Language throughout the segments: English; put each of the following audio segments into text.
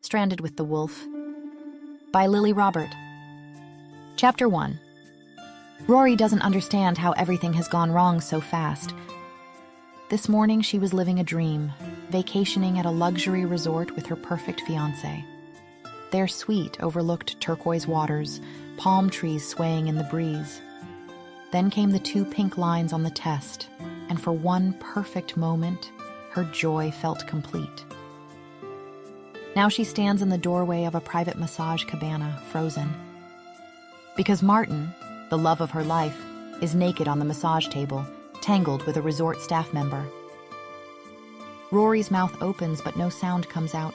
Stranded with the Wolf, by Lily Robert. Chapter 1. Rory doesn't understand how everything has gone wrong so fast. This morning she was living a dream, vacationing at a luxury resort with her perfect fiancé. Their suite overlooked turquoise waters, palm trees swaying in the breeze. Then came the 2 pink lines on the test, and for one perfect moment, her joy felt complete. Now she stands in the doorway of a private massage cabana, frozen. Because Martin, the love of her life, is naked on the massage table, tangled with a resort staff member. Rory's mouth opens, but no sound comes out.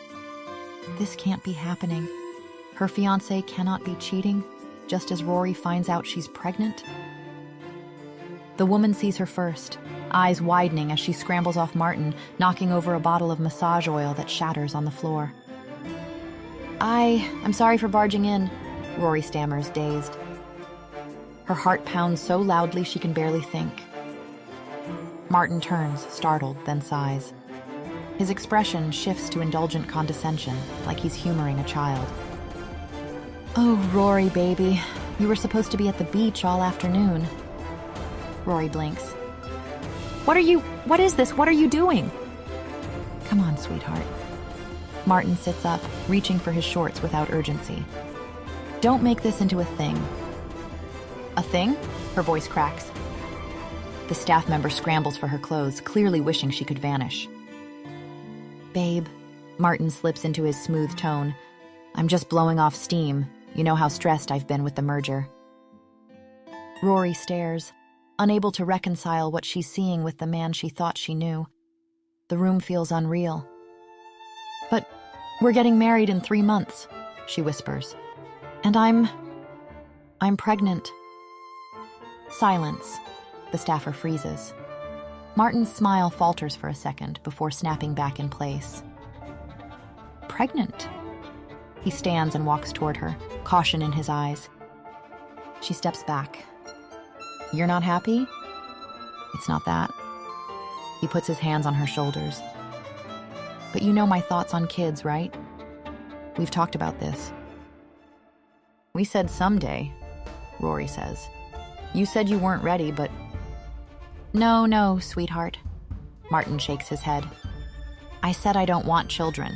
This can't be happening. Her fiancé cannot be cheating, just as Rory finds out she's pregnant. The woman sees her first, eyes widening as she scrambles off Martin, knocking over a bottle of massage oil that shatters on the floor. I'm sorry for barging in, Rory stammers, dazed. Her heart pounds so loudly she can barely think. Martin turns, startled, then sighs. His expression shifts to indulgent condescension, like he's humoring a child. Oh, Rory, baby, you were supposed to be at the beach all afternoon. Rory blinks. What is this? What are you doing? Come on, sweetheart. Martin sits up, reaching for his shorts without urgency. Don't make this into a thing. A thing? Her voice cracks. The staff member scrambles for her clothes, clearly wishing she could vanish. Babe, Martin slips into his smooth tone. I'm just blowing off steam. You know how stressed I've been with the merger. Rory stares, unable to reconcile what she's seeing with the man she thought she knew. The room feels unreal. But we're getting married in 3 months, she whispers. And I'm pregnant. Silence. The staffer freezes. Martin's smile falters for a second before snapping back in place. Pregnant? He stands and walks toward her, caution in his eyes. She steps back. You're not happy? It's not that. He puts his hands on her shoulders. But you know my thoughts on kids, right? We've talked about this. We said someday, Rory says. You said you weren't ready, but... No, sweetheart. Martin shakes his head. I said I don't want children.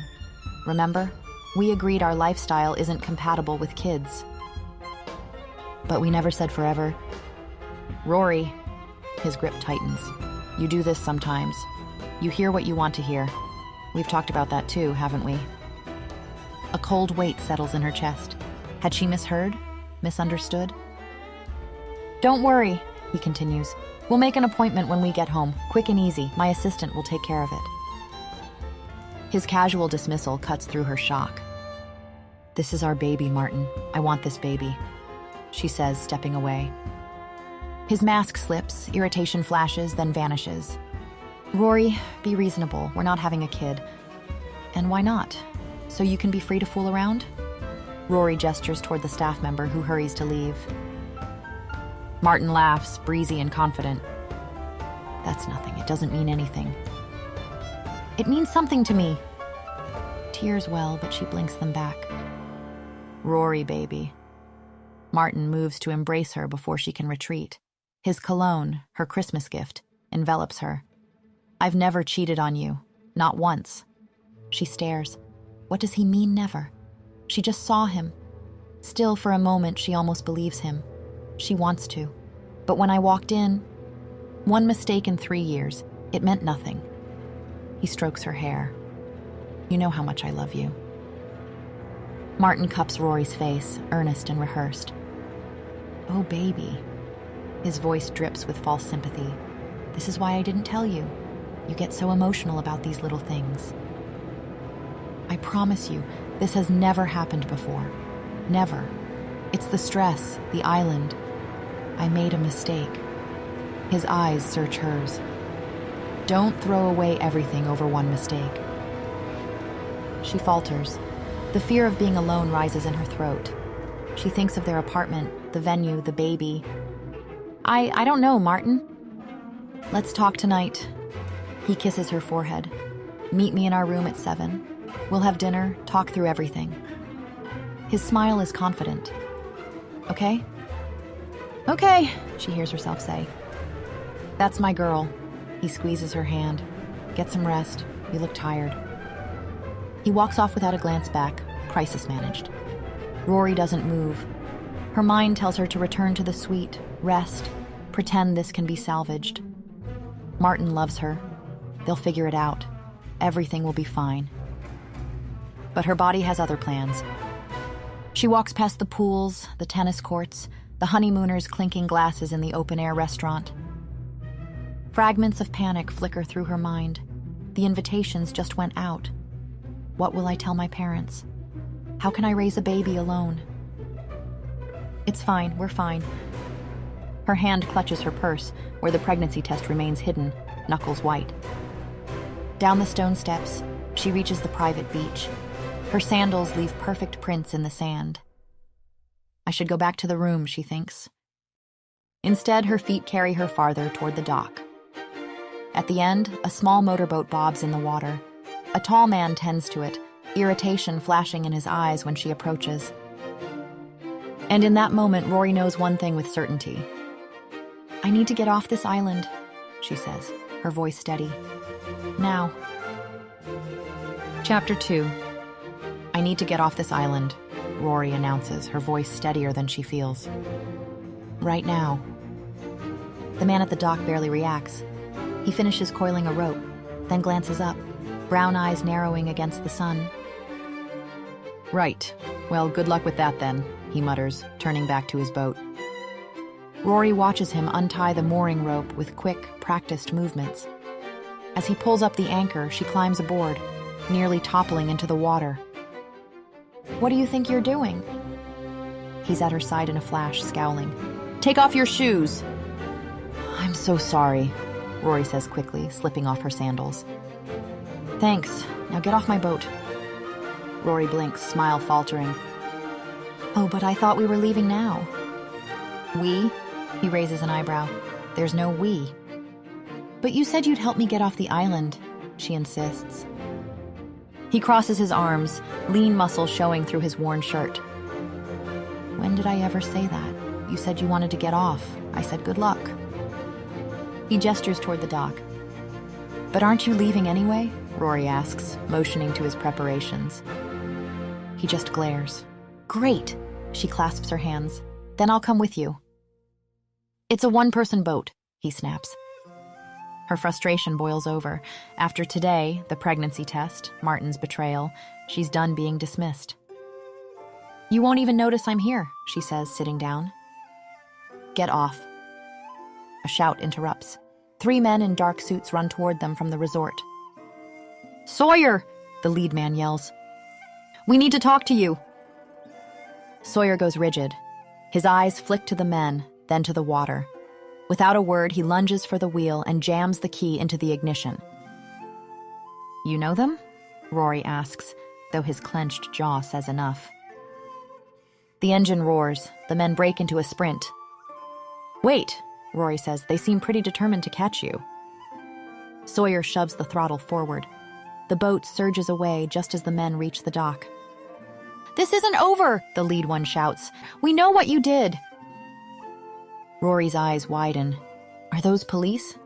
Remember? We agreed our lifestyle isn't compatible with kids. But we never said forever. Rory, his grip tightens. You do this sometimes. You hear what you want to hear. We've talked about that too, haven't we? A cold weight settles in her chest. Had she misheard? Misunderstood? Don't worry, he continues. We'll make an appointment when we get home. Quick and easy. My assistant will take care of it. His casual dismissal cuts through her shock. This is our baby, Martin. I want this baby, she says, stepping away. His mask slips, irritation flashes, then vanishes. Rory, be reasonable. We're not having a kid. And why not? So you can be free to fool around? Rory gestures toward the staff member who hurries to leave. Martin laughs, breezy and confident. That's nothing. It doesn't mean anything. It means something to me. Tears well, but she blinks them back. Rory, baby. Martin moves to embrace her before she can retreat. His cologne, her Christmas gift, envelops her. I've never cheated on you. Not once. She stares. What does he mean, never? She just saw him. Still, for a moment, she almost believes him. She wants to. But when I walked in, one mistake in 3 years, it meant nothing. He strokes her hair. You know how much I love you. Martin cups Rory's face, earnest and rehearsed. Oh, baby. His voice drips with false sympathy. This is why I didn't tell you. You get so emotional about these little things. I promise you, this has never happened before. Never. It's the stress, the island. I made a mistake. His eyes search hers. Don't throw away everything over one mistake. She falters. The fear of being alone rises in her throat. She thinks of their apartment, the venue, the baby. I don't know, Martin. Let's talk tonight. He kisses her forehead. Meet me in our room at 7. We'll have dinner, talk through everything. His smile is confident. Okay? Okay, she hears herself say. That's my girl. He squeezes her hand. Get some rest. You look tired. He walks off without a glance back, crisis managed. Rory doesn't move. Her mind tells her to return to the suite, rest, pretend this can be salvaged. Martin loves her. They'll figure it out. Everything will be fine. But her body has other plans. She walks past the pools, the tennis courts, the honeymooners clinking glasses in the open-air restaurant. Fragments of panic flicker through her mind. The invitations just went out. What will I tell my parents? How can I raise a baby alone? It's fine, we're fine. Her hand clutches her purse, where the pregnancy test remains hidden, knuckles white. Down the stone steps, she reaches the private beach. Her sandals leave perfect prints in the sand. I should go back to the room, she thinks. Instead, her feet carry her farther toward the dock. At the end, a small motorboat bobs in the water. A tall man tends to it, irritation flashing in his eyes when she approaches. And in that moment, Rory knows one thing with certainty. I need to get off this island, she says, her voice steady. Now. Chapter 2. I need to get off this island, Rory announces, her voice steadier than she feels. Right now. The man at the dock barely reacts. He finishes coiling a rope, then glances up, brown eyes narrowing against the sun. Right. Well, good luck with that then, he mutters, turning back to his boat. Rory watches him untie the mooring rope with quick, practiced movements. As he pulls up the anchor, she climbs aboard, nearly toppling into the water. What do you think you're doing? He's at her side in a flash, scowling. Take off your shoes! I'm so sorry, Rory says quickly, slipping off her sandals. Thanks. Now get off my boat. Rory blinks, smile faltering. Oh, but I thought we were leaving now. We? He raises an eyebrow. There's no we. But you said you'd help me get off the island, she insists. He crosses his arms, lean muscles showing through his worn shirt. When did I ever say that? You said you wanted to get off. I said good luck. He gestures toward the dock. But aren't you leaving anyway? Rory asks, motioning to his preparations. He just glares. Great! She clasps her hands. Then I'll come with you. It's a one-person boat, he snaps. Her frustration boils over. After today, the pregnancy test, Martin's betrayal, she's done being dismissed. You won't even notice I'm here, she says, sitting down. Get off. A shout interrupts. 3 men in dark suits run toward them from the resort. Sawyer! The lead man yells. We need to talk to you. Sawyer goes rigid. His eyes flick to the men, then to the water. Without a word, he lunges for the wheel and jams the key into the ignition. You know them? Rory asks, though his clenched jaw says enough. The engine roars. The men break into a sprint. Wait, Rory says. They seem pretty determined to catch you. Sawyer shoves the throttle forward. The boat surges away just as the men reach the dock. This isn't over, the lead one shouts. We know what you did. Rory's eyes widen. Are those police?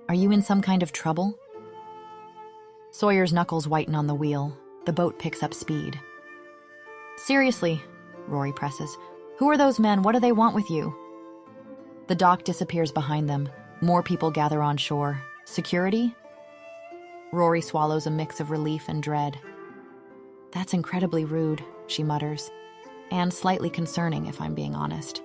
Are you in some kind of trouble? Sawyer's knuckles whiten on the wheel. The boat picks up speed. Seriously, Rory presses. Who are those men? What do they want with you? The dock disappears behind them. More people gather on shore. Security? Rory swallows a mix of relief and dread. That's incredibly rude, she mutters, and slightly concerning if I'm being honest.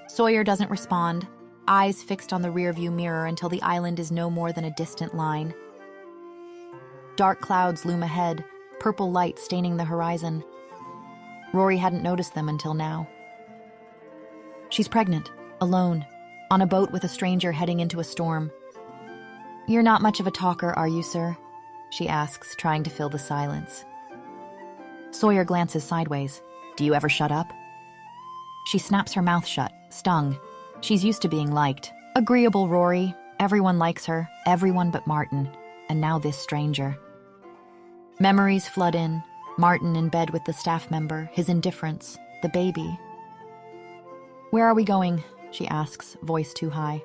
Sawyer doesn't respond, eyes fixed on the rearview mirror until the island is no more than a distant line. Dark clouds loom ahead, purple light staining the horizon. Rory hadn't noticed them until now. She's pregnant, alone, on a boat with a stranger heading into a storm. You're not much of a talker, are you, sir? She asks, trying to fill the silence. Sawyer glances sideways. Do you ever shut up? She snaps her mouth shut, stung. She's used to being liked. Agreeable Rory. Everyone likes her, everyone but Martin, and now this stranger. Memories flood in. Martin in bed with the staff member, his indifference, the baby. "Where are we going?" she asks, voice too high.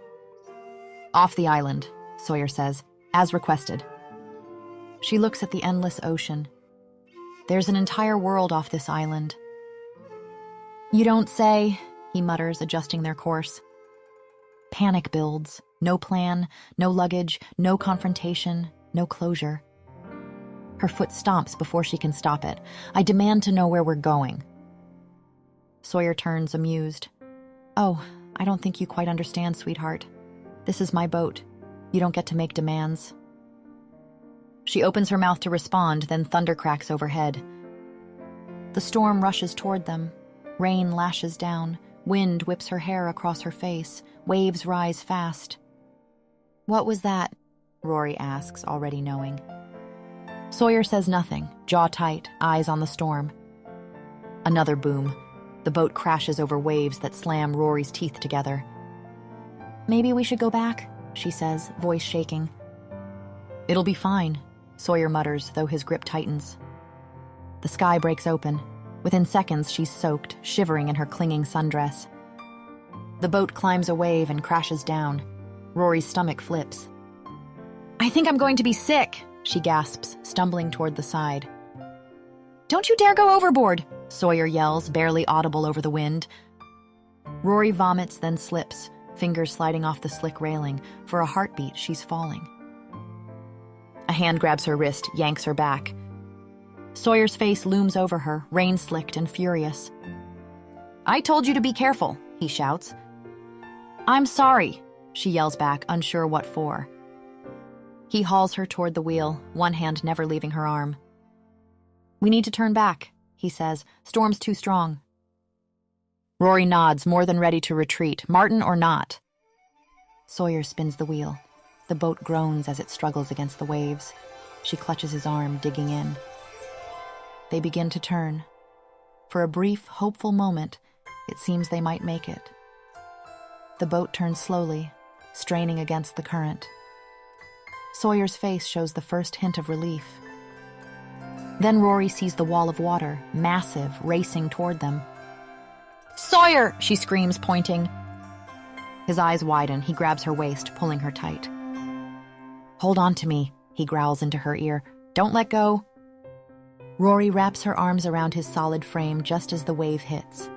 "Off the island," Sawyer says, as requested. She looks at the endless ocean. There's an entire world off this island. "You don't say," he mutters, adjusting their course. Panic builds. No plan, no luggage, no confrontation, no closure. Her foot stomps before she can stop it. "I demand to know where we're going." Sawyer turns, amused. "Oh, I don't think you quite understand, sweetheart. This is my boat. You don't get to make demands." She opens her mouth to respond, then thunder cracks overhead. The storm rushes toward them. Rain lashes down. Wind whips her hair across her face. Waves rise fast. "What was that?" Rory asks, already knowing. Sawyer says nothing, jaw tight, eyes on the storm. Another boom. The boat crashes over waves that slam Rory's teeth together. "Maybe we should go back," she says, voice shaking. "It'll be fine," Sawyer mutters, though his grip tightens. The sky breaks open. Within seconds, she's soaked, shivering in her clinging sundress. The boat climbs a wave and crashes down. Rory's stomach flips. "I think I'm going to be sick," she gasps, stumbling toward the side. "Don't you dare go overboard," Sawyer yells, barely audible over the wind. Rory vomits, then slips, fingers sliding off the slick railing. For a heartbeat, she's falling. A hand grabs her wrist, yanks her back. Sawyer's face looms over her, rain-slicked and furious. "I told you to be careful," he shouts. "I'm sorry," she yells back, unsure what for. He hauls her toward the wheel, one hand never leaving her arm. "We need to turn back," he says. "Storm's too strong." Rory nods, more than ready to retreat, Martin or not. Sawyer spins the wheel. The boat groans as it struggles against the waves. She clutches his arm, digging in. They begin to turn. For a brief, hopeful moment, it seems they might make it. The boat turns slowly, straining against the current. Sawyer's face shows the first hint of relief. Then Rory sees the wall of water, massive, racing toward them. "Sawyer!" she screams, pointing. His eyes widen. He grabs her waist, pulling her tight. "Hold on to me," he growls into her ear. "Don't let go." Rory wraps her arms around his solid frame just as the wave hits.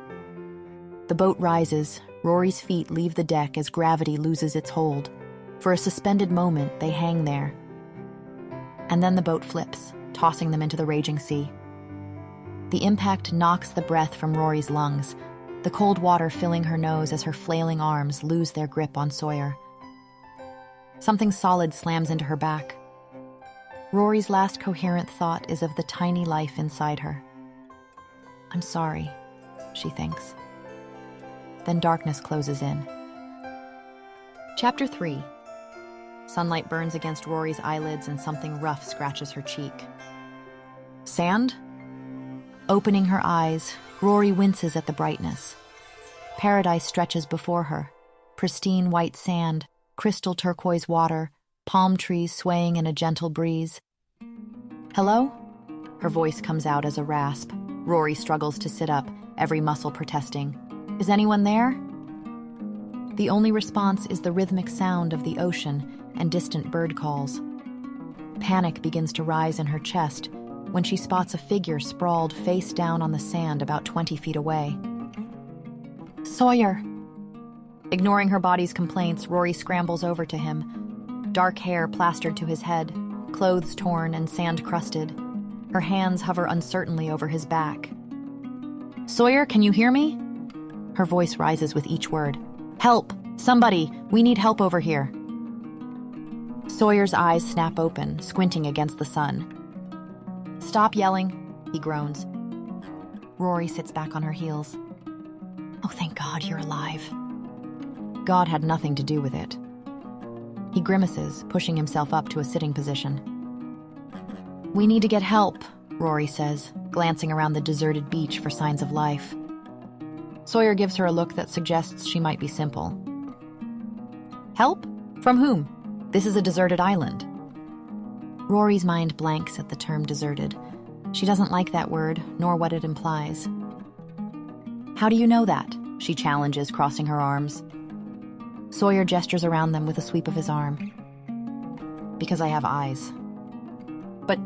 The boat rises. Rory's feet leave the deck as gravity loses its hold. For a suspended moment, they hang there. And then the boat flips, tossing them into the raging sea. The impact knocks the breath from Rory's lungs, the cold water filling her nose as her flailing arms lose their grip on Sawyer. Something solid slams into her back. Rory's last coherent thought is of the tiny life inside her. "I'm sorry," she thinks. Then darkness closes in. Chapter 3. Sunlight burns against Rory's eyelids and something rough scratches her cheek. Sand? Opening her eyes, Rory winces at the brightness. Paradise stretches before her. Pristine white sand, crystal turquoise water, palm trees swaying in a gentle breeze. "Hello?" Her voice comes out as a rasp. Rory struggles to sit up, every muscle protesting. "Is anyone there?" The only response is the rhythmic sound of the ocean and distant bird calls. Panic begins to rise in her chest when she spots a figure sprawled face down on the sand about 20 feet away. "Sawyer!" Ignoring her body's complaints, Rory scrambles over to him. Dark hair plastered to his head, clothes torn and sand-crusted. Her hands hover uncertainly over his back. "Sawyer, can you hear me?" Her voice rises with each word. "Help! Somebody! We need help over here!" Sawyer's eyes snap open, squinting against the sun. "Stop yelling," he groans. Rory sits back on her heels. "Oh, thank God you're alive." God had nothing to do with it. He grimaces, pushing himself up to a sitting position. "We need to get help," Rory says, glancing around the deserted beach for signs of life. Sawyer gives her a look that suggests she might be simple. "Help? From whom? This is a deserted island." Rory's mind blanks at the term deserted. She doesn't like that word, nor what it implies. How do you know that? She challenges, crossing her arms. Sawyer gestures around them with a sweep of his arm. Because I have eyes. But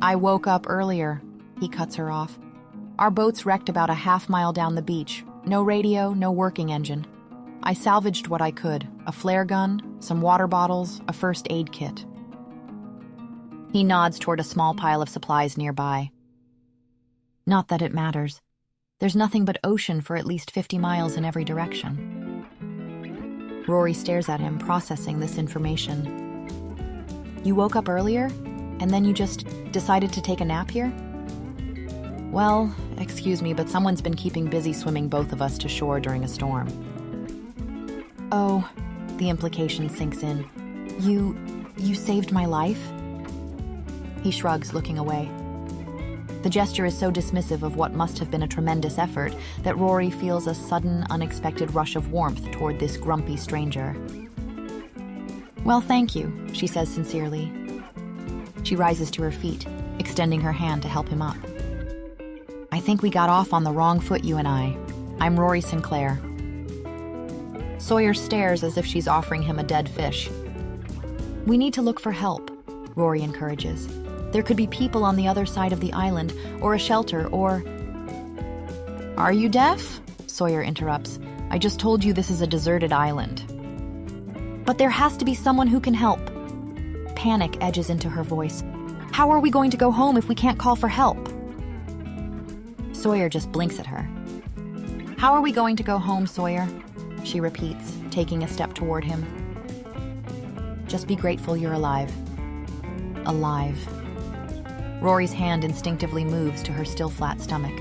I woke up earlier, he cuts her off. Our boat's wrecked about a half-mile down the beach. No radio, no working engine. I salvaged what I could, a flare gun, some water bottles, a first aid kit. He nods toward a small pile of supplies nearby. Not that it matters. There's nothing but ocean for at least 50 miles in every direction. Rory stares at him, processing this information. You woke up earlier, and then you just decided to take a nap here? Well, excuse me, but someone's been keeping busy swimming both of us to shore during a storm. Oh, the implication sinks in. You saved my life? He shrugs, looking away. The gesture is so dismissive of what must have been a tremendous effort that Rory feels a sudden, unexpected rush of warmth toward this grumpy stranger. Well, thank you, she says sincerely. She rises to her feet, extending her hand to help him up. I think we got off on the wrong foot, you and I. I'm Rory Sinclair. Sawyer stares as if she's offering him a dead fish. We need to look for help, Rory encourages. There could be people on the other side of the island, or a shelter, or... Are you deaf? Sawyer interrupts. I just told you this is a deserted island. But there has to be someone who can help. Panic edges into her voice. How are we going to go home if we can't call for help? Sawyer just blinks at her. How are we going to go home, Sawyer? She repeats, taking a step toward him. Just be grateful you're alive. Alive. Rory's hand instinctively moves to her still flat stomach.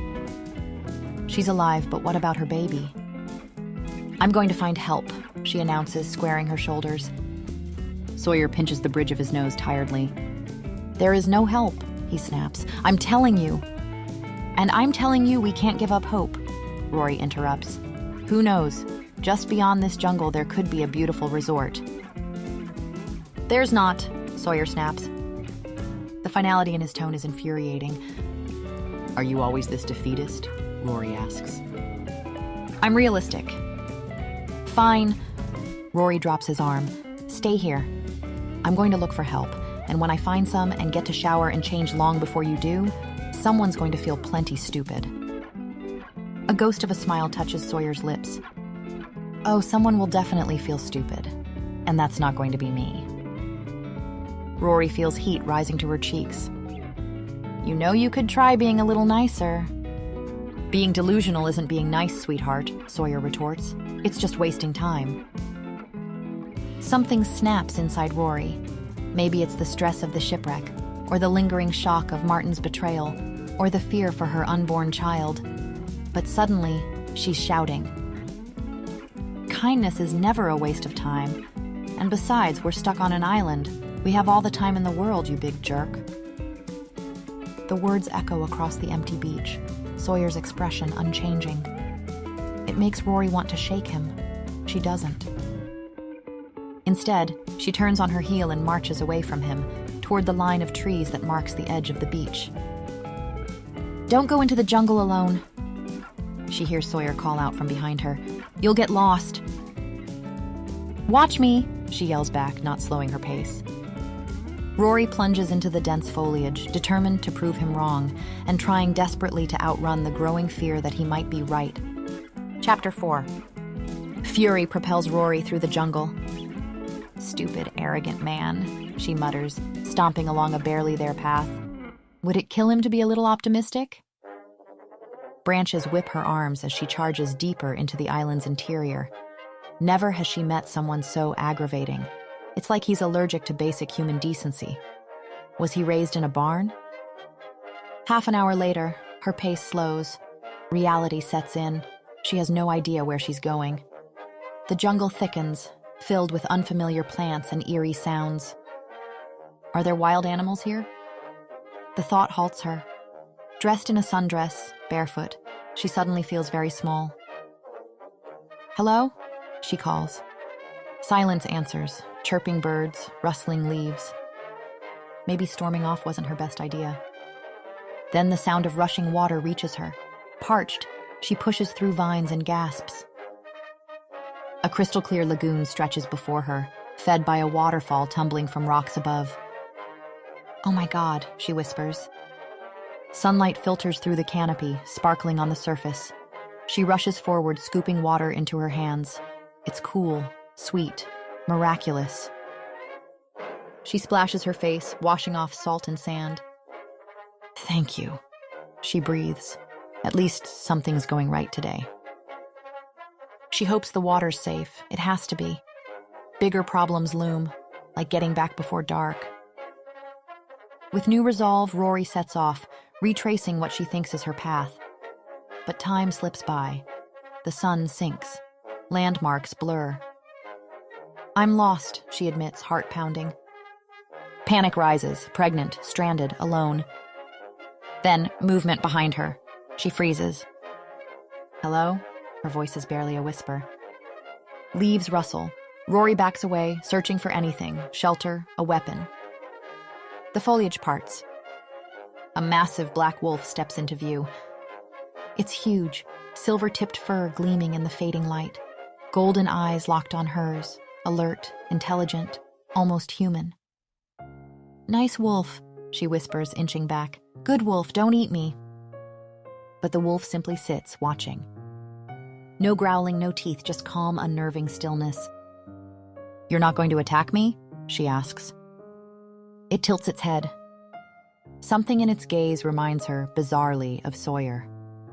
She's alive, but what about her baby? I'm going to find help, she announces, squaring her shoulders. Sawyer pinches the bridge of his nose tiredly. There is no help, he snaps. I'm telling you. And I'm telling you we can't give up hope, Rory interrupts. Who knows? Just beyond this jungle there could be a beautiful resort. There's not, Sawyer snaps. The finality in his tone is infuriating. Are you always this defeatist? Rory asks. I'm realistic. Fine. Rory drops his arm. Stay here. I'm going to look for help, and when I find some and get to shower and change long before you do, someone's going to feel plenty stupid. A ghost of a smile touches Sawyer's lips. Oh, someone will definitely feel stupid, and that's not going to be me. Rory feels heat rising to her cheeks. You know you could try being a little nicer. Being delusional isn't being nice, sweetheart, Sawyer retorts. It's just wasting time. Something snaps inside Rory. Maybe it's the stress of the shipwreck, or the lingering shock of Martin's betrayal, or the fear for her unborn child. But suddenly, she's shouting. Kindness is never a waste of time. And besides, we're stuck on an island. We have all the time in the world, you big jerk. The words echo across the empty beach, Sawyer's expression unchanging. It makes Rory want to shake him. She doesn't. Instead, she turns on her heel and marches away from him, toward the line of trees that marks the edge of the beach. Don't go into the jungle alone, she hears Sawyer call out from behind her. You'll get lost. Watch me, she yells back, not slowing her pace. Rory plunges into the dense foliage, determined to prove him wrong, and trying desperately to outrun the growing fear that he might be right. Chapter 4. Fury propels Rory through the jungle. Stupid, arrogant man, she mutters, stomping along a barely there path. Would it kill him to be a little optimistic? Branches whip her arms as she charges deeper into the island's interior. Never has she met someone so aggravating. It's like he's allergic to basic human decency. Was he raised in a barn? Half an hour later, her pace slows. Reality sets in. She has no idea where she's going. The jungle thickens, filled with unfamiliar plants and eerie sounds. Are there wild animals here? The thought halts her. Dressed in a sundress, barefoot, she suddenly feels very small. Hello? She calls. Silence answers, chirping birds, rustling leaves. Maybe storming off wasn't her best idea. Then the sound of rushing water reaches her. Parched, she pushes through vines and gasps. A crystal-clear lagoon stretches before her, fed by a waterfall tumbling from rocks above. "Oh my God," she whispers. Sunlight filters through the canopy, sparkling on the surface. She rushes forward, scooping water into her hands. It's cool, sweet, miraculous. She splashes her face, washing off salt and sand. "Thank you," she breathes. At least something's going right today. She hopes the water's safe. It has to be. Bigger problems loom, like getting back before dark. With new resolve, Rory sets off, retracing what she thinks is her path. But time slips by. The sun sinks. Landmarks blur. "I'm lost," she admits, heart pounding. Panic rises, pregnant, stranded, alone. Then, movement behind her. She freezes. "Hello?" Her voice is barely a whisper. Leaves rustle. Rory backs away, searching for anything, shelter, a weapon. The foliage parts. A massive black wolf steps into view. It's huge, silver-tipped fur gleaming in the fading light. Golden eyes locked on hers, alert, intelligent, almost human. "Nice wolf," she whispers, inching back. "Good wolf, don't eat me." But the wolf simply sits, watching. No growling, no teeth, just calm, unnerving stillness. "You're not going to attack me?" she asks. It tilts its head. Something in its gaze reminds her, bizarrely, of Sawyer.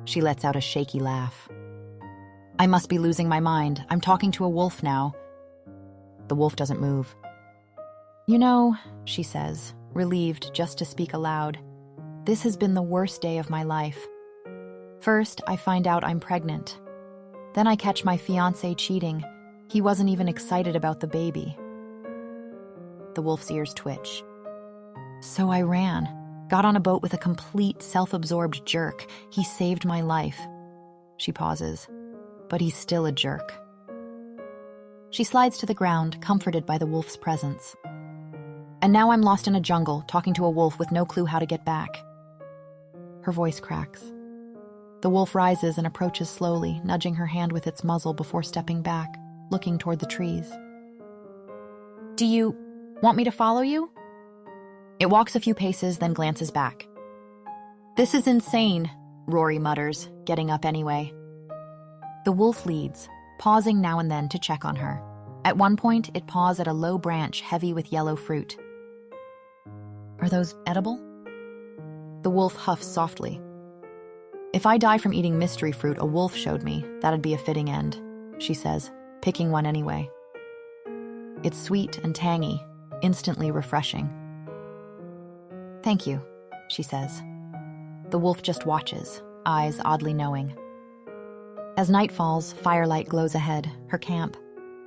She lets out a shaky laugh. "I must be losing my mind. I'm talking to a wolf now." The wolf doesn't move. "You know," she says, relieved just to speak aloud, "this has been the worst day of my life. First, I find out I'm pregnant. Then I catch my fiancé cheating. He wasn't even excited about the baby." The wolf's ears twitch. "So I ran. Got on a boat with a complete, self-absorbed jerk. He saved my life." She pauses. "But he's still a jerk." She slides to the ground, comforted by the wolf's presence. "And now I'm lost in a jungle, talking to a wolf with no clue how to get back." Her voice cracks. The wolf rises and approaches slowly, nudging her hand with its muzzle before stepping back, looking toward the trees. "Do you want me to follow you?" It walks a few paces, then glances back. "This is insane," Rory mutters, getting up anyway. The wolf leads, pausing now and then to check on her. At one point, it paws at a low branch heavy with yellow fruit. "Are those edible?" The wolf huffs softly. "If I die from eating mystery fruit a wolf showed me, that'd be a fitting end," she says, picking one anyway. It's sweet and tangy, instantly refreshing. "Thank you," she says. The wolf just watches, eyes oddly knowing. As night falls, firelight glows ahead, her camp.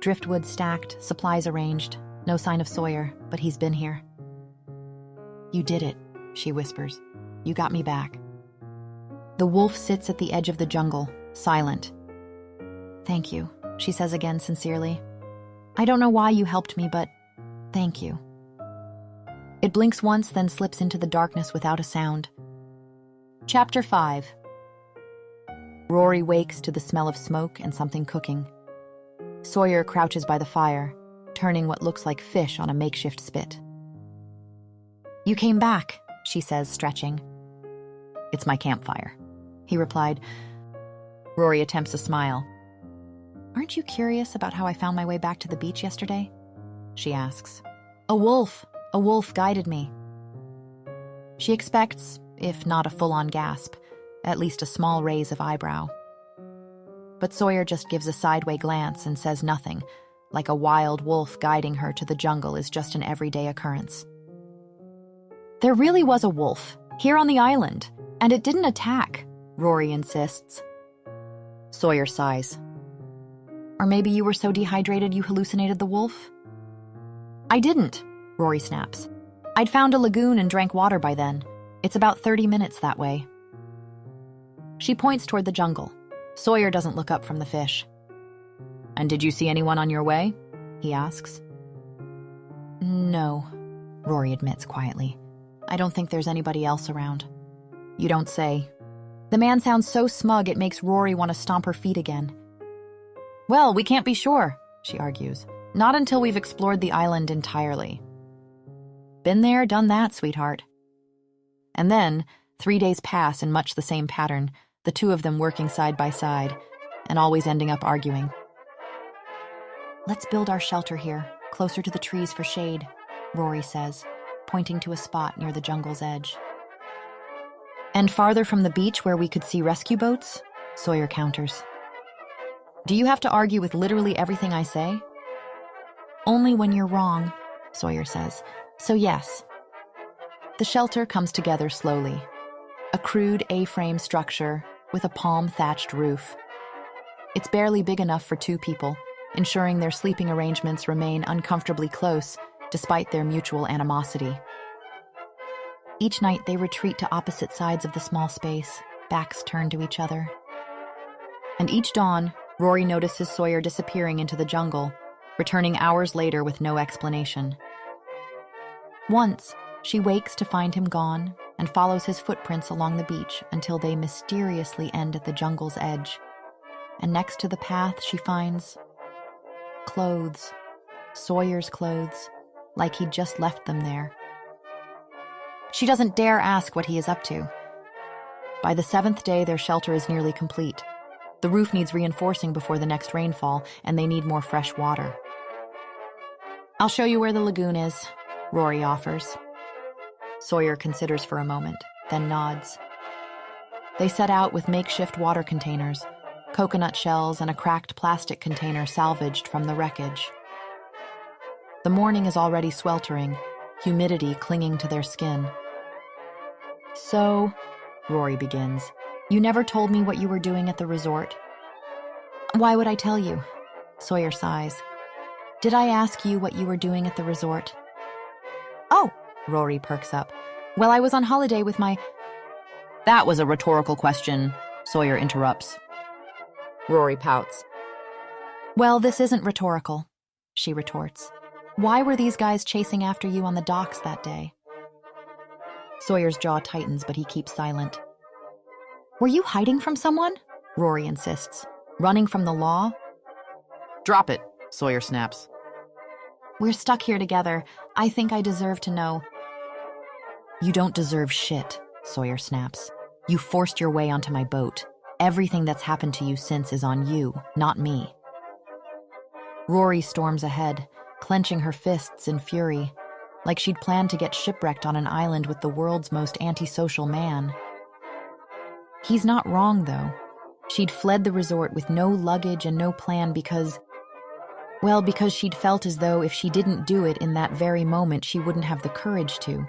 Driftwood stacked, supplies arranged. No sign of Sawyer, but he's been here. "You did it," she whispers. "You got me back." The wolf sits at the edge of the jungle, silent. "Thank you," she says again sincerely. "I don't know why you helped me, but thank you." It blinks once, then slips into the darkness without a sound. Chapter 5. Rory wakes to the smell of smoke and something cooking. Sawyer crouches by the fire, turning what looks like fish on a makeshift spit. "You came back," she says, stretching. "It's my campfire," he replied. Rory attempts a smile. "Aren't you curious about how I found my way back to the beach yesterday?" she asks. A wolf guided me." She expects, if not a full-on gasp, at least a small raise of eyebrow. But Sawyer just gives a sideway glance and says nothing, like a wild wolf guiding her to the jungle is just an everyday occurrence. "There really was a wolf, here on the island, and it didn't attack," Rory insists. Sawyer sighs. "Or maybe you were so dehydrated you hallucinated the wolf?" "I didn't," Rory snaps. "I'd found a lagoon and drank water by then. It's about 30 minutes that way." She points toward the jungle. Sawyer doesn't look up from the fish. "And did you see anyone on your way?" he asks. "No," Rory admits quietly. I don't think there's anybody else around. You don't say. The man sounds so smug it makes Rory want to stomp her feet again. Well, we can't be sure, she argues. Not until we've explored the island entirely. Been there, done that, sweetheart. And then, 3 days pass in much the same pattern, the two of them working side by side, and always ending up arguing. Let's build our shelter here, closer to the trees for shade, Rory says, pointing to a spot near the jungle's edge. And farther from the beach where we could see rescue boats? Sawyer counters. Do you have to argue with literally everything I say? Only when you're wrong, Sawyer says. So yes. The shelter comes together slowly. A crude A-frame structure with a palm-thatched roof. It's barely big enough for 2 people, ensuring their sleeping arrangements remain uncomfortably close despite their mutual animosity. Each night they retreat to opposite sides of the small space, backs turned to each other. And each dawn, Rory notices Sawyer disappearing into the jungle, returning hours later with no explanation. Once, she wakes to find him gone and follows his footprints along the beach until they mysteriously end at the jungle's edge. And next to the path, she finds clothes, Sawyer's clothes, like he'd just left them there. She doesn't dare ask what he is up to. By the 7th day, their shelter is nearly complete. The roof needs reinforcing before the next rainfall, and they need more fresh water. I'll show you where the lagoon is, Rory offers. Sawyer considers for a moment, then nods. They set out with makeshift water containers, coconut shells, and a cracked plastic container salvaged from the wreckage. The morning is already sweltering, humidity clinging to their skin. So, Rory begins, you never told me what you were doing at the resort. Why would I tell you? Sawyer sighs. Did I ask you what you were doing at the resort? Oh, Rory perks up. Well, I was on holiday with my... That was a rhetorical question, Sawyer interrupts. Rory pouts. Well, this isn't rhetorical, she retorts. Why were these guys chasing after you on the docks that day? Sawyer's jaw tightens, but he keeps silent. Were you hiding from someone? Rory insists. Running from the law? Drop it, Sawyer snaps. We're stuck here together. I think I deserve to know. You don't deserve shit, Sawyer snaps. You forced your way onto my boat. Everything that's happened to you since is on you, not me. Rory storms ahead, clenching her fists in fury, like she'd planned to get shipwrecked on an island with the world's most antisocial man. He's not wrong, though. She'd fled the resort with no luggage and no plan because she'd felt as though if she didn't do it in that very moment, she wouldn't have the courage to.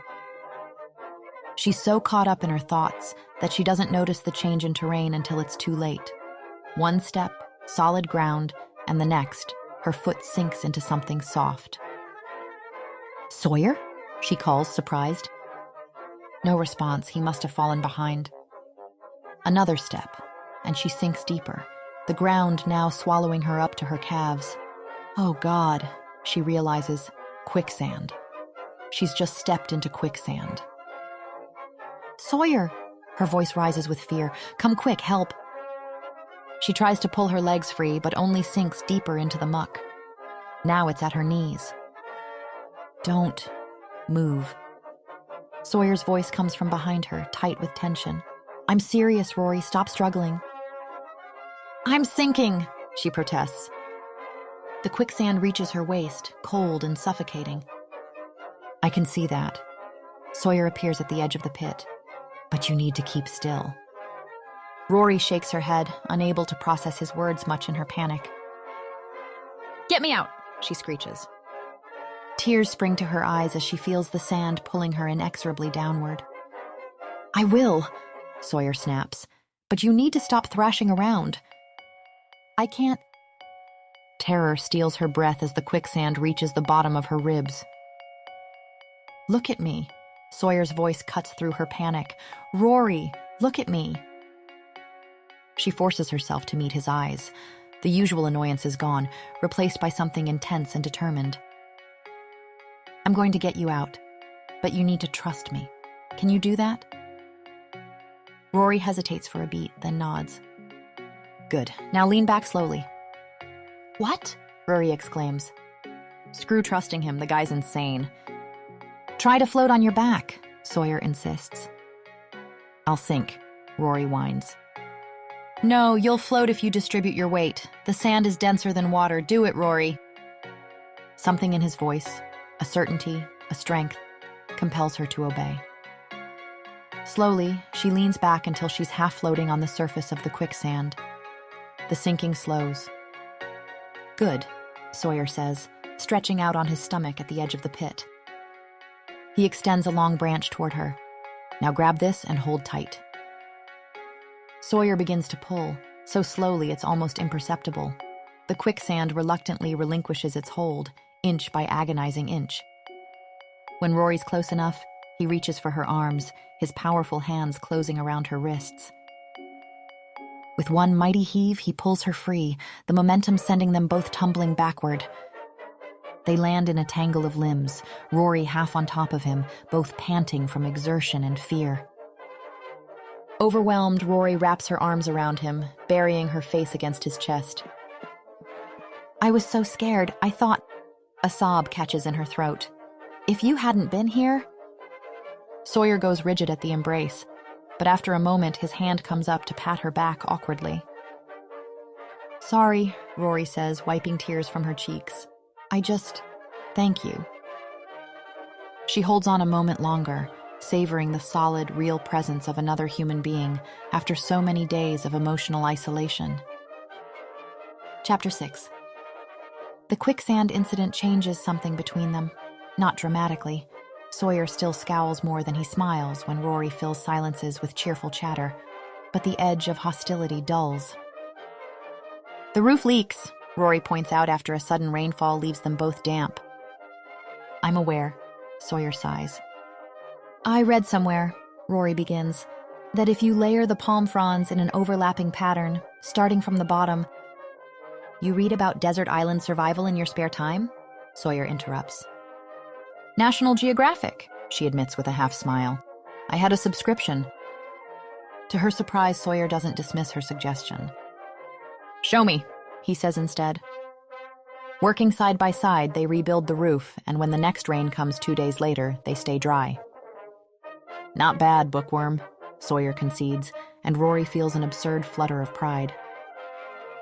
She's so caught up in her thoughts that she doesn't notice the change in terrain until it's too late. One step, solid ground, and the next, her foot sinks into something soft. Sawyer? She calls, surprised. No response. He must have fallen behind. Another step, and she sinks deeper, the ground now swallowing her up to her calves. Oh God, she realizes, quicksand. She's just stepped into quicksand. Sawyer! Her voice rises with fear. Come quick, help! She tries to pull her legs free, but only sinks deeper into the muck. Now it's at her knees. Don't move. Sawyer's voice comes from behind her, tight with tension. I'm serious, Rory. Stop struggling. I'm sinking, she protests. The quicksand reaches her waist, cold and suffocating. I can see that. Sawyer appears at the edge of the pit. But you need to keep still. Rory shakes her head, unable to process his words much in her panic. Get me out, she screeches. Tears spring to her eyes as she feels the sand pulling her inexorably downward. I will, Sawyer snaps, but you need to stop thrashing around. I can't. Terror steals her breath as the quicksand reaches the bottom of her ribs. Look at me. Sawyer's voice cuts through her panic. Rory, look at me. She forces herself to meet his eyes. The usual annoyance is gone, replaced by something intense and determined. I'm going to get you out, but you need to trust me. Can you do that? Rory hesitates for a beat, then nods. Good. Now lean back slowly. What? Rory exclaims. Screw trusting him, the guy's insane. Try to float on your back, Sawyer insists. I'll sink, Rory whines. No, you'll float if you distribute your weight. The sand is denser than water. Do it, Rory. Something in his voice, a certainty, a strength, compels her to obey. Slowly, she leans back until she's half floating on the surface of the quicksand. The sinking slows. Good, Sawyer says, stretching out on his stomach at the edge of the pit. He extends a long branch toward her. Now grab this and hold tight. Sawyer begins to pull, so slowly it's almost imperceptible. The quicksand reluctantly relinquishes its hold, inch by agonizing inch. When Rory's close enough, he reaches for her arms, his powerful hands closing around her wrists. With one mighty heave, he pulls her free, the momentum sending them both tumbling backward. They land in a tangle of limbs, Rory half on top of him, both panting from exertion and fear. Overwhelmed, Rory wraps her arms around him, burying her face against his chest. I was so scared, I thought... A sob catches in her throat. If you hadn't been here... Sawyer goes rigid at the embrace, but after a moment his hand comes up to pat her back awkwardly. Sorry, Rory says, wiping tears from her cheeks. Thank you. She holds on a moment longer, savoring the solid, real presence of another human being after so many days of emotional isolation. Chapter 6. The quicksand incident changes something between them. Not dramatically. Sawyer still scowls more than he smiles when Rory fills silences with cheerful chatter, but the edge of hostility dulls. The roof leaks, Rory points out after a sudden rainfall leaves them both damp. I'm aware, Sawyer sighs. I read somewhere, Rory begins, that if you layer the palm fronds in an overlapping pattern, starting from the bottom... You read about desert island survival in your spare time? Sawyer interrupts. National Geographic, she admits with a half smile. I had a subscription. To her surprise, Sawyer doesn't dismiss her suggestion. Show me, he says instead. Working side by side, they rebuild the roof, and when the next rain comes 2 days later, they stay dry. Not bad, bookworm, Sawyer concedes, and Rory feels an absurd flutter of pride.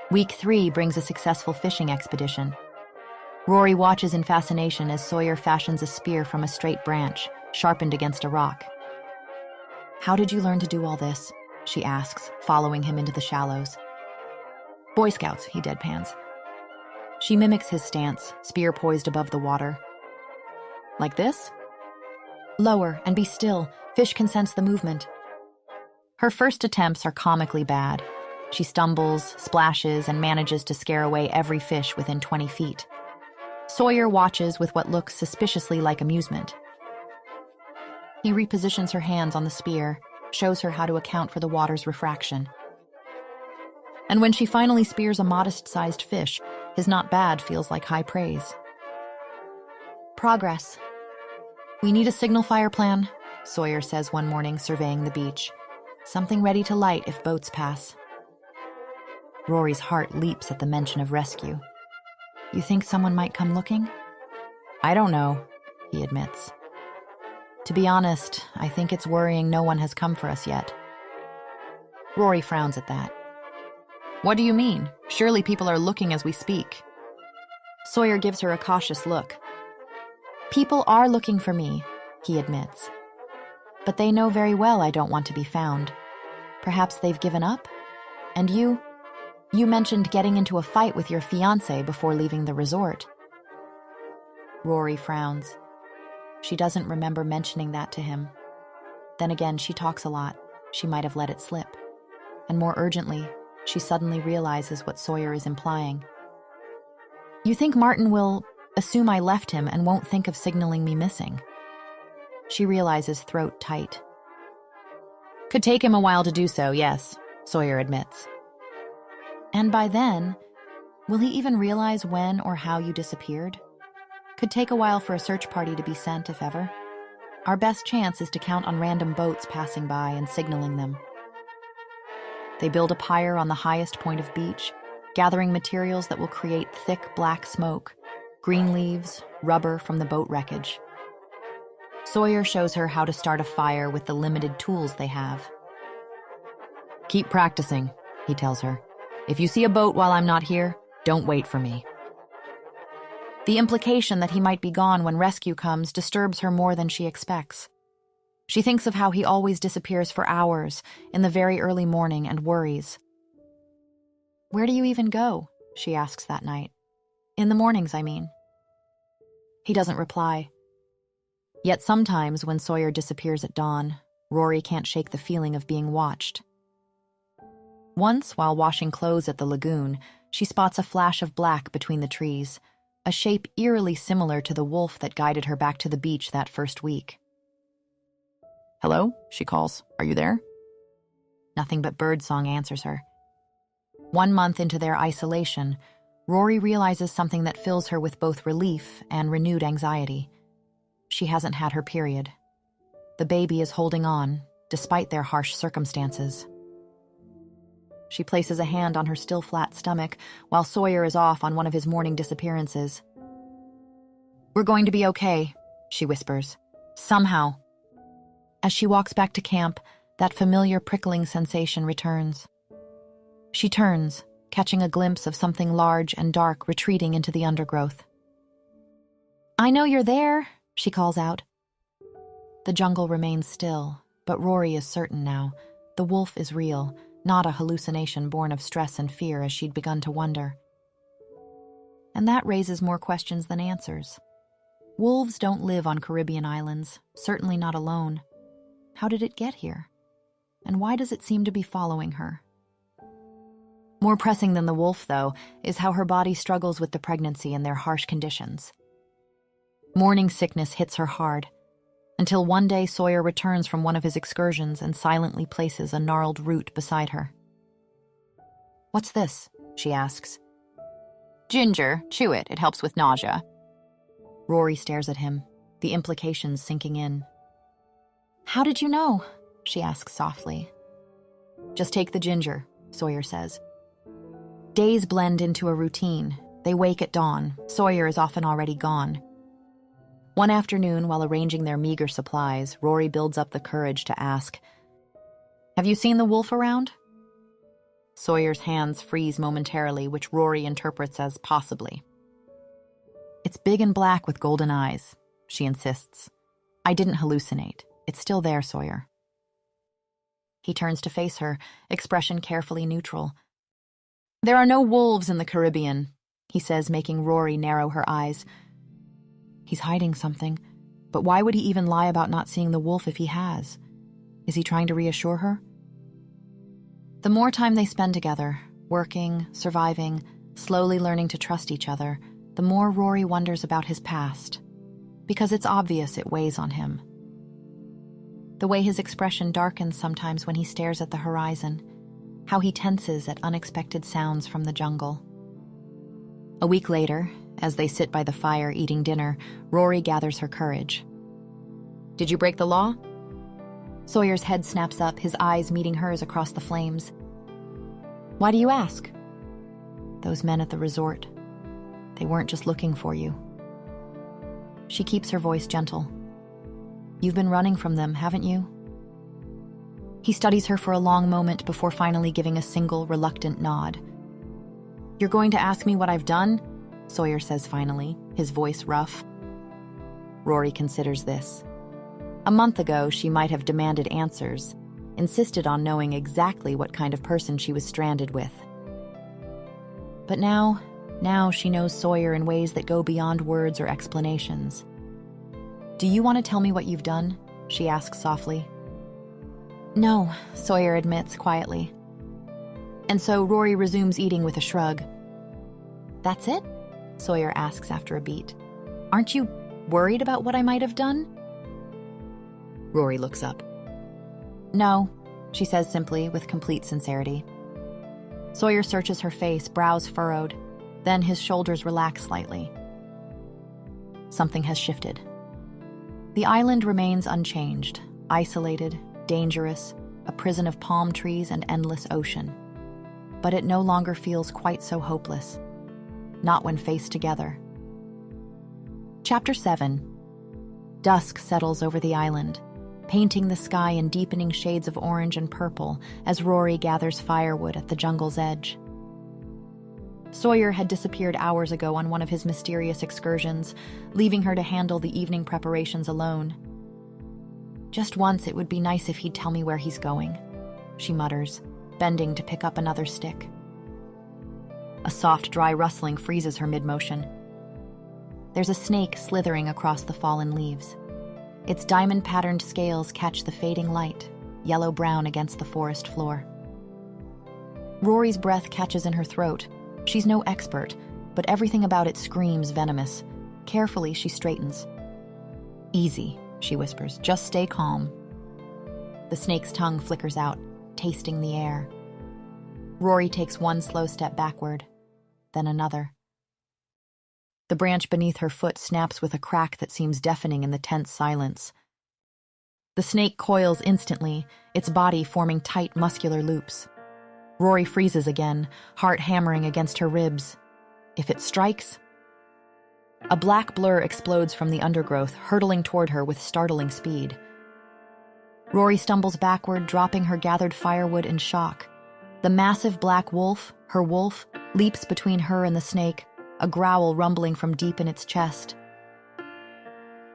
Week 3 brings a successful fishing expedition. Rory watches in fascination as Sawyer fashions a spear from a straight branch, sharpened against a rock. How did you learn to do all this? She asks, following him into the shallows. Boy Scouts, he deadpans. She mimics his stance, spear poised above the water. Like this? Lower and be still. Fish can sense the movement. Her first attempts are comically bad. She stumbles, splashes, and manages to scare away every fish within 20 feet. Sawyer watches with what looks suspiciously like amusement. He repositions her hands on the spear, shows her how to account for the water's refraction. And when she finally spears a modest-sized fish, his not bad feels like high praise. Progress. We need a signal fire plan, Sawyer says one morning, surveying the beach. Something ready to light if boats pass. Rory's heart leaps at the mention of rescue. You think someone might come looking? I don't know, he admits. To be honest, I think it's worrying no one has come for us yet. Rory frowns at that. What do you mean? Surely people are looking as we speak. Sawyer gives her a cautious look. People are looking for me, he admits. But they know very well I don't want to be found. Perhaps they've given up? And you? You mentioned getting into a fight with your fiancé before leaving the resort. Rory frowns. She doesn't remember mentioning that to him. Then again, she talks a lot. She might have let it slip. And more urgently, she suddenly realizes what Sawyer is implying. You think Martin will assume I left him and won't think of signaling me missing? She realizes throat tight. Could take him a while to do so, yes, Sawyer admits. And by then, will he even realize when or how you disappeared? Could take a while for a search party to be sent, if ever. Our best chance is to count on random boats passing by and signaling them. They build a pyre on the highest point of beach, gathering materials that will create thick black smoke, green leaves, rubber from the boat wreckage. Sawyer shows her how to start a fire with the limited tools they have. "Keep practicing," he tells her. "If you see a boat while I'm not here, don't wait for me." The implication that he might be gone when rescue comes disturbs her more than she expects. She thinks of how he always disappears for hours in the very early morning and worries. "Where do you even go?" she asks that night. "In the mornings, I mean." He doesn't reply. Yet sometimes when Sawyer disappears at dawn, Rory can't shake the feeling of being watched. Once, while washing clothes at the lagoon, she spots a flash of black between the trees, a shape eerily similar to the wolf that guided her back to the beach that first week. "Hello?" she calls. "Are you there?" Nothing but birdsong answers her. 1 month into their isolation, Rory realizes something that fills her with both relief and renewed anxiety. She hasn't had her period. The baby is holding on, despite their harsh circumstances. She places a hand on her still flat stomach while Sawyer is off on one of his morning disappearances. "We're going to be okay," she whispers. "Somehow." As she walks back to camp, that familiar prickling sensation returns. She turns, catching a glimpse of something large and dark retreating into the undergrowth. "I know you're there," she calls out. The jungle remains still, but Rory is certain now. The wolf is real, not a hallucination born of stress and fear as she'd begun to wonder. And that raises more questions than answers. Wolves don't live on Caribbean islands, certainly not alone. How did it get here? And why does it seem to be following her? More pressing than the wolf, though, is how her body struggles with the pregnancy and their harsh conditions. Morning sickness hits her hard, until one day Sawyer returns from one of his excursions and silently places a gnarled root beside her. "What's this?" she asks. "Ginger, chew it. It helps with nausea." Rory stares at him, the implications sinking in. "How did you know?" she asks softly. "Just take the ginger," Sawyer says. Days blend into a routine. They wake at dawn. Sawyer is often already gone. One afternoon, while arranging their meager supplies, Rory builds up the courage to ask, "Have you seen the wolf around?" Sawyer's hands freeze momentarily, which Rory interprets as possibly. "It's big and black with golden eyes," she insists. "I didn't hallucinate. It's still there, Sawyer." He turns to face her, expression carefully neutral. "There are no wolves in the Caribbean," he says, making Rory narrow her eyes. He's hiding something, but why would he even lie about not seeing the wolf if he has? Is he trying to reassure her? The more time they spend together, working, surviving, slowly learning to trust each other, the more Rory wonders about his past, because it's obvious it weighs on him. The way his expression darkens sometimes when he stares at the horizon, how he tenses at unexpected sounds from the jungle. A week later, as they sit by the fire eating dinner, Rory gathers her courage. "Did you break the law?" Sawyer's head snaps up, his eyes meeting hers across the flames. "Why do you ask?" "Those men at the resort. They weren't just looking for you." She keeps her voice gentle. "You've been running from them, haven't you?" He studies her for a long moment before finally giving a single, reluctant nod. "You're going to ask me what I've done?" Sawyer says finally, his voice rough. Rory considers this. A month ago, she might have demanded answers, insisted on knowing exactly what kind of person she was stranded with. But now she knows Sawyer in ways that go beyond words or explanations. "Do you want to tell me what you've done?" she asks softly. "No," Sawyer admits quietly. And so Rory resumes eating with a shrug. "That's it?" Sawyer asks after a beat. "Aren't you worried about what I might have done?" Rory looks up. "No," she says simply, with complete sincerity. Sawyer searches her face, brows furrowed. Then his shoulders relax slightly. Something has shifted. The island remains unchanged, isolated, dangerous, a prison of palm trees and endless ocean. But it no longer feels quite so hopeless. Not when faced together. Chapter 7. Dusk settles over the island, painting the sky in deepening shades of orange and purple as Rory gathers firewood at the jungle's edge. Sawyer had disappeared hours ago on one of his mysterious excursions, leaving her to handle the evening preparations alone. Just once it would be nice if he'd tell me where he's going, she mutters, bending to pick up another stick. A soft, dry rustling freezes her mid-motion. There's a snake slithering across the fallen leaves. Its diamond-patterned scales catch the fading light, yellow-brown against the forest floor. Rory's breath catches in her throat. She's no expert, but everything about it screams venomous. Carefully, she straightens. "Easy," she whispers. "Just stay calm." The snake's tongue flickers out, tasting the air. Rory takes one slow step backward, then another. The branch beneath her foot snaps with a crack that seems deafening in the tense silence. The snake coils instantly, its body forming tight, muscular loops. Rory freezes again, heart hammering against her ribs. If it strikes... A black blur explodes from the undergrowth, hurtling toward her with startling speed. Rory stumbles backward, dropping her gathered firewood in shock. The massive black wolf, her wolf, leaps between her and the snake, a growl rumbling from deep in its chest.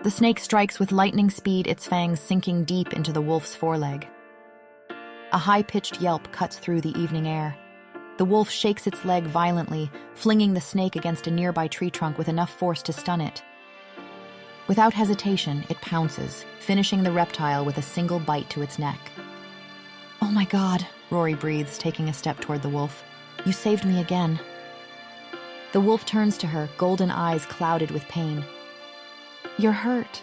The snake strikes with lightning speed, its fangs sinking deep into the wolf's foreleg. A high-pitched yelp cuts through the evening air. The wolf shakes its leg violently, flinging the snake against a nearby tree trunk with enough force to stun it. Without hesitation, it pounces, finishing the reptile with a single bite to its neck. "Oh my God," Rory breathes, taking a step toward the wolf. "You saved me again." The wolf turns to her, golden eyes clouded with pain. "You're hurt."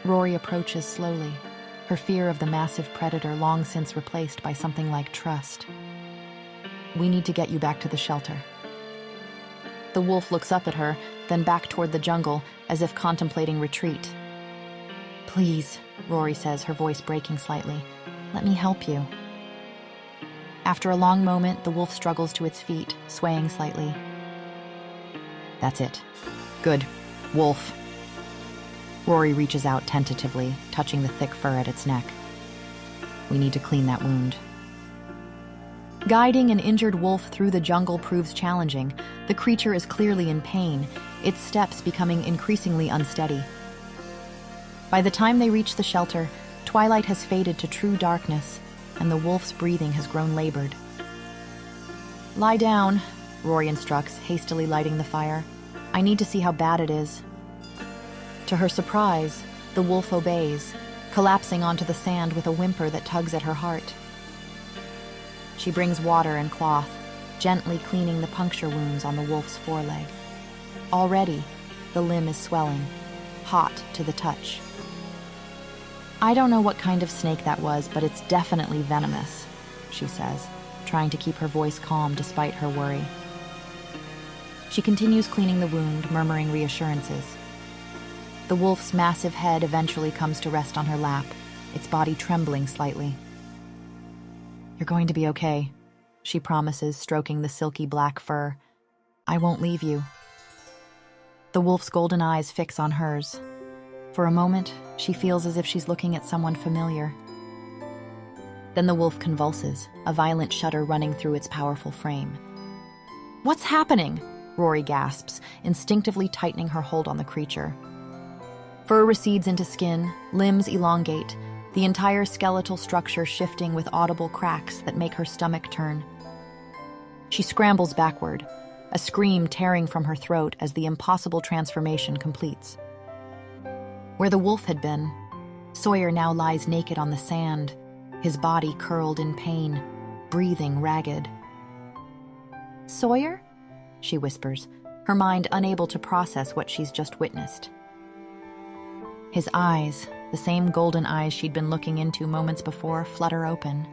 Rory approaches slowly, her fear of the massive predator long since replaced by something like trust. "We need to get you back to the shelter." The wolf looks up at her, then back toward the jungle, as if contemplating retreat. "Please," Rory says, her voice breaking slightly. "Let me help you." After a long moment, the wolf struggles to its feet, swaying slightly. "That's it. Good. Wolf." Rory reaches out tentatively, touching the thick fur at its neck. "We need to clean that wound." Guiding an injured wolf through the jungle proves challenging. The creature is clearly in pain, its steps becoming increasingly unsteady. By the time they reach the shelter, twilight has faded to true darkness, and the wolf's breathing has grown labored. "Lie down," Rory instructs, hastily lighting the fire. "I need to see how bad it is." To her surprise, the wolf obeys, collapsing onto the sand with a whimper that tugs at her heart. She brings water and cloth, gently cleaning the puncture wounds on the wolf's foreleg. Already, the limb is swelling, hot to the touch. "I don't know what kind of snake that was, but it's definitely venomous," she says, trying to keep her voice calm despite her worry. She continues cleaning the wound, murmuring reassurances. The wolf's massive head eventually comes to rest on her lap, its body trembling slightly. "You're going to be okay," she promises, stroking the silky black fur. "I won't leave you." The wolf's golden eyes fix on hers. For a moment, she feels as if she's looking at someone familiar. Then the wolf convulses, a violent shudder running through its powerful frame. "What's happening?" Rory gasps, instinctively tightening her hold on the creature. Fur recedes into skin, limbs elongate, the entire skeletal structure shifting with audible cracks that make her stomach turn. She scrambles backward, a scream tearing from her throat as the impossible transformation completes. Where the wolf had been, Sawyer now lies naked on the sand, his body curled in pain, breathing ragged. "Sawyer?" she whispers, her mind unable to process what she's just witnessed. His eyes, the same golden eyes she'd been looking into moments before, flutter open.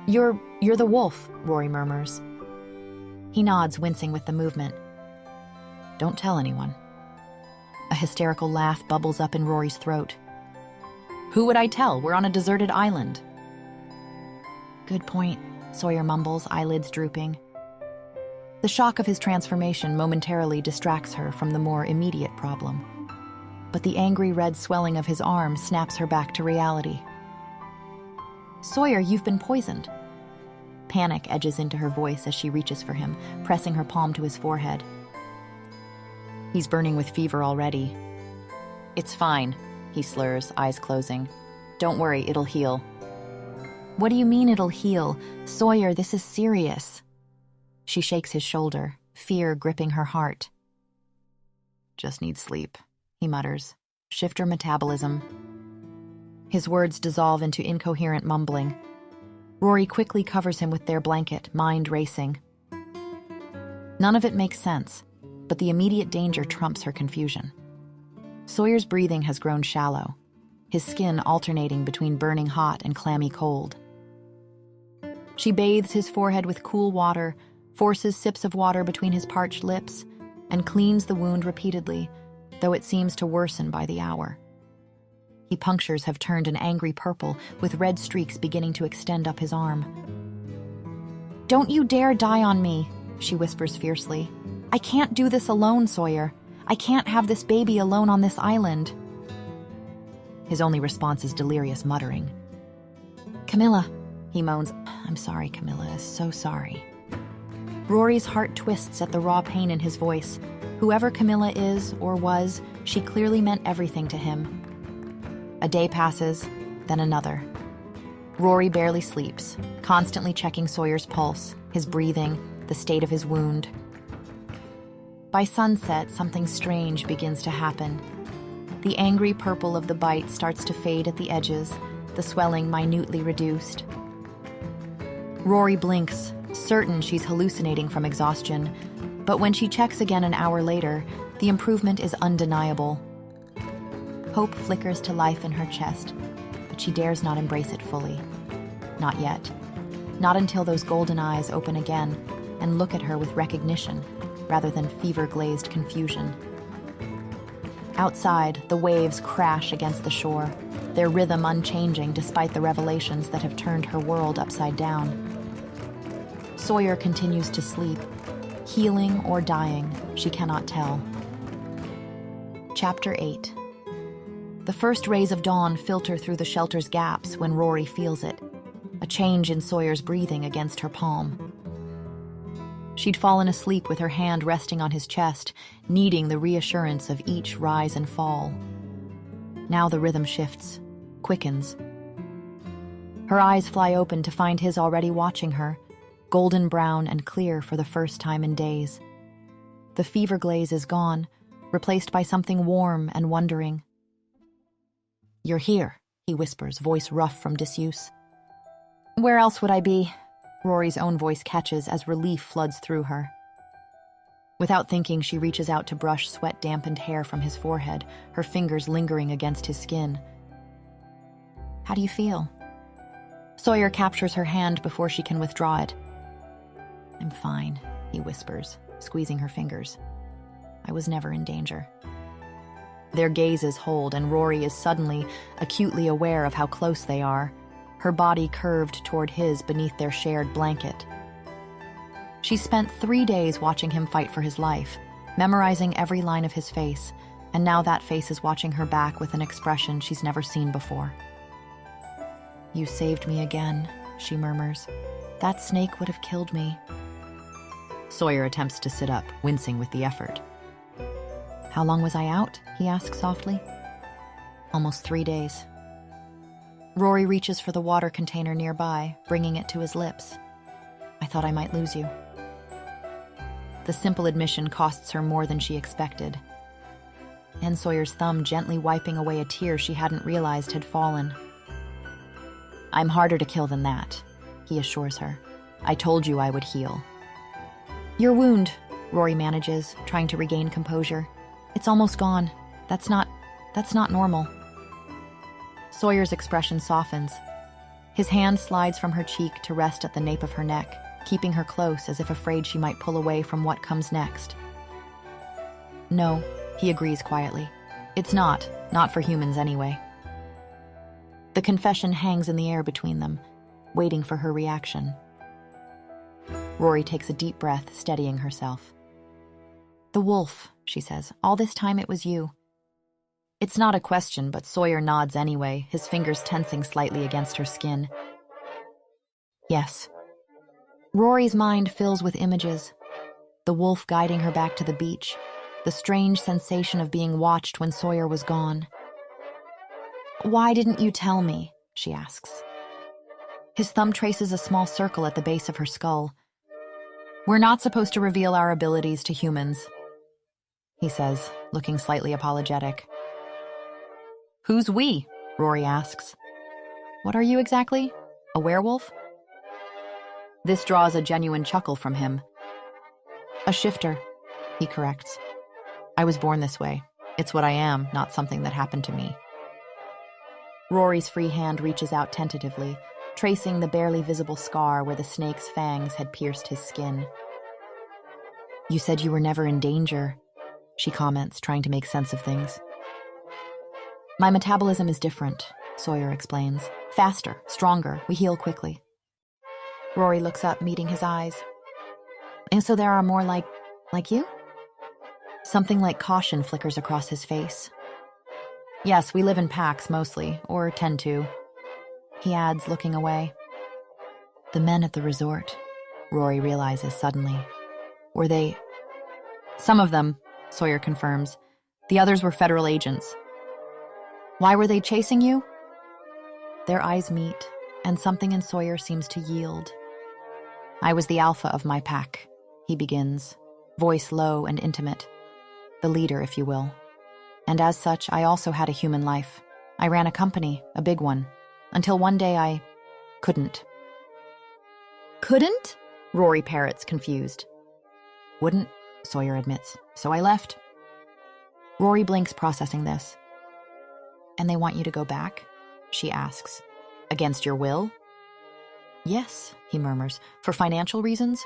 You're the wolf," Rory murmurs. He nods, wincing with the movement. "Don't tell anyone." A hysterical laugh bubbles up in Rory's throat. Who would I tell? We're on a deserted island. Good point, Sawyer mumbles, eyelids drooping. The shock of his transformation momentarily distracts her from the more immediate problem. But the angry red swelling of his arm snaps her back to reality. Sawyer, you've been poisoned. Panic edges into her voice as she reaches for him, pressing her palm to his forehead. He's burning with fever already. It's fine, he slurs, eyes closing. Don't worry, it'll heal. What do you mean it'll heal? Sawyer, this is serious. She shakes his shoulder, fear gripping her heart. Just need sleep, he mutters. Shifter metabolism. His words dissolve into incoherent mumbling. Rory quickly covers him with their blanket, mind racing. None of it makes sense, but the immediate danger trumps her confusion. Sawyer's breathing has grown shallow, his skin alternating between burning hot and clammy cold. She bathes his forehead with cool water, forces sips of water between his parched lips, and cleans the wound repeatedly, though it seems to worsen by the hour. The punctures have turned an angry purple, with red streaks beginning to extend up his arm. Don't you dare die on me, she whispers fiercely. I can't do this alone, Sawyer. I can't have this baby alone on this island. His only response is delirious muttering. Camilla, he moans. I'm sorry, Camilla, so sorry. Rory's heart twists at the raw pain in his voice. Whoever Camilla is or was, she clearly meant everything to him. A day passes, then another. Rory barely sleeps, constantly checking Sawyer's pulse, his breathing, the state of his wound. By sunset, something strange begins to happen. The angry purple of the bite starts to fade at the edges, the swelling minutely reduced. Rory blinks, certain she's hallucinating from exhaustion, but when she checks again an hour later, the improvement is undeniable. Hope flickers to life in her chest, but she dares not embrace it fully. Not yet. Not until those golden eyes open again and look at her with recognition, rather than fever-glazed confusion. Outside, the waves crash against the shore, their rhythm unchanging despite the revelations that have turned her world upside down. Sawyer continues to sleep, healing or dying, she cannot tell. Chapter 8. The first rays of dawn filter through the shelter's gaps when Rory feels it, a change in Sawyer's breathing against her palm. She'd fallen asleep with her hand resting on his chest, needing the reassurance of each rise and fall. Now the rhythm shifts, quickens. Her eyes fly open to find his already watching her, golden brown and clear for the first time in days. The fever glaze is gone, replaced by something warm and wondering. You're here, he whispers, voice rough from disuse. Where else would I be? Rory's own voice catches as relief floods through her. Without thinking, she reaches out to brush sweat-dampened hair from his forehead, her fingers lingering against his skin. How do you feel? Sawyer captures her hand before she can withdraw it. I'm fine, he whispers, squeezing her fingers. I was never in danger. Their gazes hold, and Rory is suddenly, acutely aware of how close they are, her body curved toward his beneath their shared blanket. She spent 3 days watching him fight for his life, memorizing every line of his face, and now that face is watching her back with an expression she's never seen before. You saved me again, she murmurs. That snake would have killed me. Sawyer attempts to sit up, wincing with the effort. How long was I out? He asks softly. Almost 3 days. Rory reaches for the water container nearby, bringing it to his lips. I thought I might lose you. The simple admission costs her more than she expected. And Sawyer's thumb gently wiping away a tear she hadn't realized had fallen. I'm harder to kill than that, he assures her. I told you I would heal. Your wound, Rory manages, trying to regain composure. It's almost gone. That's not normal. Sawyer's expression softens. His hand slides from her cheek to rest at the nape of her neck, keeping her close as if afraid she might pull away from what comes next. No, he agrees quietly. It's not for humans anyway. The confession hangs in the air between them, waiting for her reaction. Rory takes a deep breath, steadying herself. "The wolf," she says. "All this time it was you." It's not a question, but Sawyer nods anyway, his fingers tensing slightly against her skin. Yes. Rory's mind fills with images. The wolf guiding her back to the beach, the strange sensation of being watched when Sawyer was gone. "Why didn't you tell me?" she asks. His thumb traces a small circle at the base of her skull. "We're not supposed to reveal our abilities to humans," he says, looking slightly apologetic. "Who's we?" Rory asks. "What are you exactly? A werewolf?" This draws a genuine chuckle from him. "A shifter," he corrects. "I was born this way. It's what I am, not something that happened to me." Rory's free hand reaches out tentatively, tracing the barely visible scar where the snake's fangs had pierced his skin. "You said you were never in danger," she comments, trying to make sense of things. "My metabolism is different," Sawyer explains. "Faster, stronger, we heal quickly." Rory looks up, meeting his eyes. "And so there are more like you?" Something like caution flickers across his face. "Yes, we live in packs mostly, or tend to," he adds, looking away. "The men at the resort," Rory realizes suddenly. "Were they—" "Some of them," Sawyer confirms. "The others were federal agents." "Why were they chasing you?" Their eyes meet, and something in Sawyer seems to yield. "I was the alpha of my pack," he begins, voice low and intimate. "The leader, if you will. And as such, I also had a human life. I ran a company, a big one, until one day I couldn't." "Couldn't?" Rory parrots, confused. "Wouldn't," Sawyer admits. "So I left." Rory blinks, processing this. "And they want you to go back?" she asks. "Against your will?" "Yes," he murmurs. "For financial reasons?"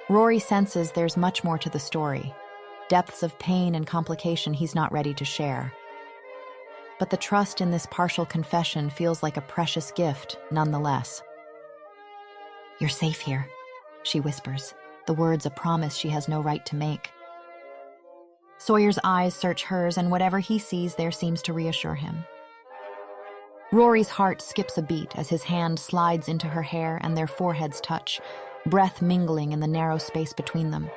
Rory senses there's much more to the story, depths of pain and complication he's not ready to share. But the trust in this partial confession feels like a precious gift, nonetheless. "You're safe here," she whispers, the words a promise she has no right to make. Sawyer's eyes search hers, and whatever he sees there seems to reassure him. Rory's heart skips a beat as his hand slides into her hair and their foreheads touch, breath mingling in the narrow space between them.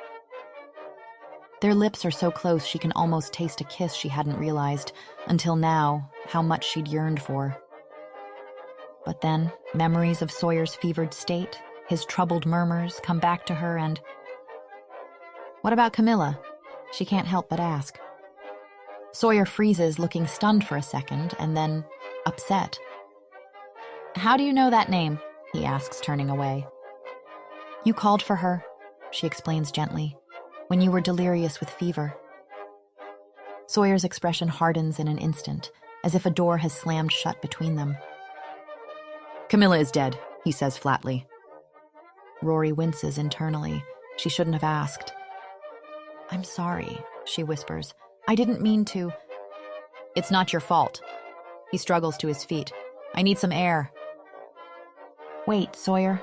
Their lips are so close she can almost taste a kiss she hadn't realized, until now, how much she'd yearned for. But then, memories of Sawyer's fevered state, his troubled murmurs, come back to her and... "What about Camilla?" She can't help but ask. Sawyer freezes, looking stunned for a second, and then upset. "How do you know that name?" he asks, turning away. "You called for her," she explains gently, "when you were delirious with fever." Sawyer's expression hardens in an instant, as if a door has slammed shut between them. "Camilla is dead," he says flatly. Rory winces internally. She shouldn't have asked. "I'm sorry," she whispers. "I didn't mean to." "It's not your fault." He struggles to his feet. "I need some air." "Wait, Sawyer."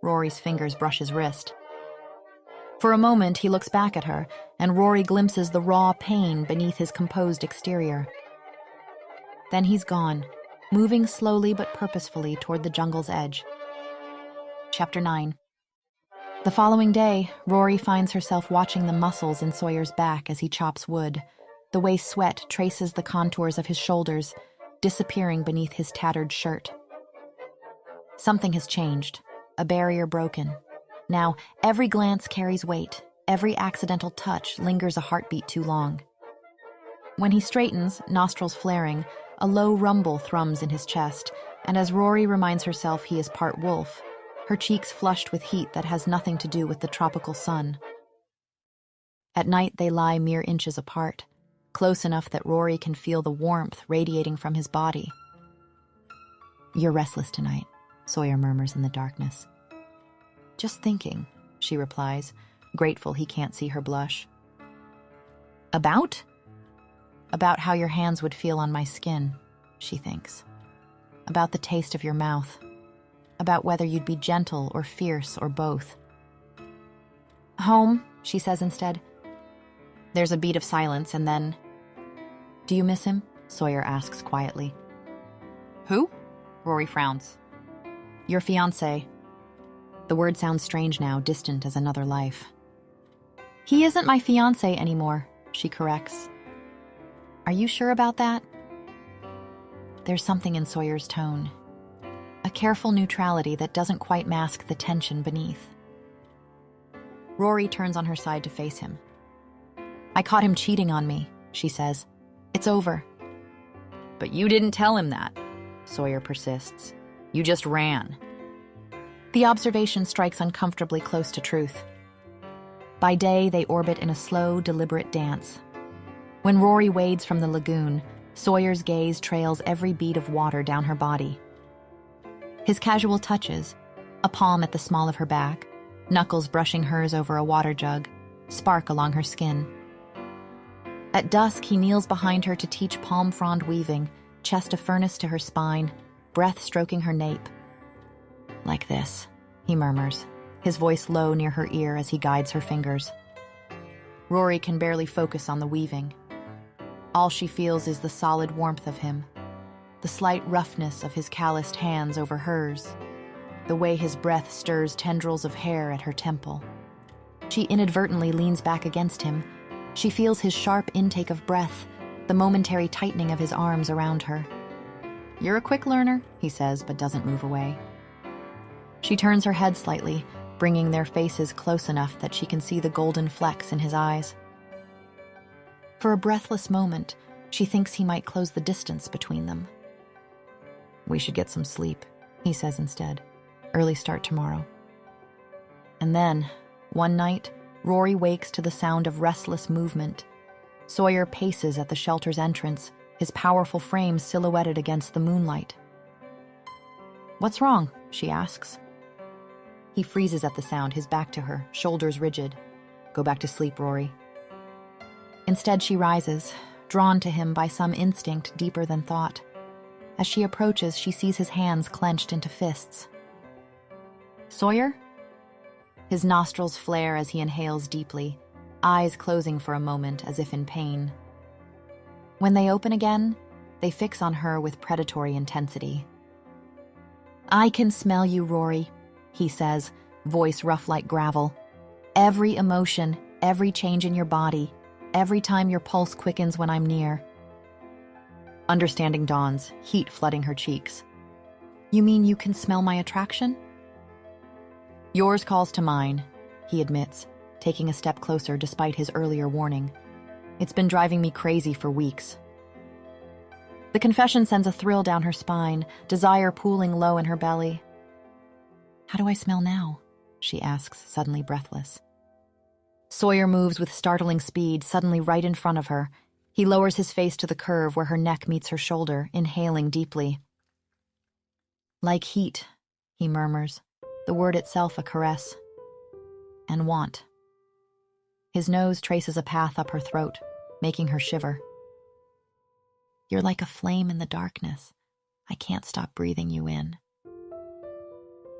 Rory's fingers brush his wrist. For a moment, he looks back at her, and Rory glimpses the raw pain beneath his composed exterior. Then he's gone, moving slowly but purposefully toward the jungle's edge. Chapter 9. The following day, Rory finds herself watching the muscles in Sawyer's back as he chops wood, the way sweat traces the contours of his shoulders, disappearing beneath his tattered shirt. Something has changed, a barrier broken. Now, every glance carries weight, every accidental touch lingers a heartbeat too long. When he straightens, nostrils flaring, a low rumble thrums in his chest, and as Rory reminds herself he is part wolf, her cheeks flushed with heat that has nothing to do with the tropical sun. At night they lie mere inches apart, close enough that Rory can feel the warmth radiating from his body. "You're restless tonight," Sawyer murmurs in the darkness. "Just thinking," she replies, grateful he can't see her blush. "About?" About how your hands would feel on my skin, she thinks. About the taste of your mouth. About whether you'd be gentle or fierce or both. Home, she says instead. There's a beat of silence, and then... Do you miss him? Sawyer asks quietly. Who? Rory frowns. Your fiancé. The word sounds strange now, distant as another life. He isn't my fiancé anymore, she corrects. Are you sure about that? There's something in Sawyer's tone. A careful neutrality that doesn't quite mask the tension beneath. Rory turns on her side to face him. I caught him cheating on me, she says. It's over. But you didn't tell him that, Sawyer persists. You just ran. The observation strikes uncomfortably close to truth. By day, they orbit in a slow, deliberate dance. When Rory wades from the lagoon, Sawyer's gaze trails every bead of water down her body. His casual touches, a palm at the small of her back, knuckles brushing hers over a water jug, spark along her skin. At dusk, he kneels behind her to teach palm frond weaving, chest of furnace to her spine, breath stroking her nape. Like this, he murmurs, his voice low near her ear as he guides her fingers. Rory can barely focus on the weaving. All she feels is the solid warmth of him, the slight roughness of his calloused hands over hers, the way his breath stirs tendrils of hair at her temple. She inadvertently leans back against him. She feels his sharp intake of breath, the momentary tightening of his arms around her. You're a quick learner, he says, but doesn't move away. She turns her head slightly, bringing their faces close enough that she can see the golden flecks in his eyes. For a breathless moment, she thinks he might close the distance between them. We should get some sleep, he says instead. Early start tomorrow. And then, one night, Rory wakes to the sound of restless movement. Sawyer paces at the shelter's entrance, his powerful frame silhouetted against the moonlight. What's wrong? She asks. He freezes at the sound, his back to her, shoulders rigid. Go back to sleep, Rory. Instead, she rises, drawn to him by some instinct deeper than thought. As she approaches, she sees his hands clenched into fists. Sawyer? His nostrils flare as he inhales deeply, eyes closing for a moment as if in pain. When they open again, they fix on her with predatory intensity. I can smell you, Rory, he says, voice rough like gravel. Every emotion, every change in your body, every time your pulse quickens when I'm near. Understanding dawns, heat flooding her cheeks. You mean you can smell my attraction? Yours calls to mine, he admits, taking a step closer despite his earlier warning. It's been driving me crazy for weeks. The confession sends a thrill down her spine, desire pooling low in her belly. How do I smell now? She asks, suddenly breathless. Sawyer moves with startling speed, suddenly right in front of her. He lowers his face to the curve where her neck meets her shoulder, inhaling deeply. Like heat, he murmurs, the word itself a caress. And want. His nose traces a path up her throat, making her shiver. You're like a flame in the darkness. I can't stop breathing you in.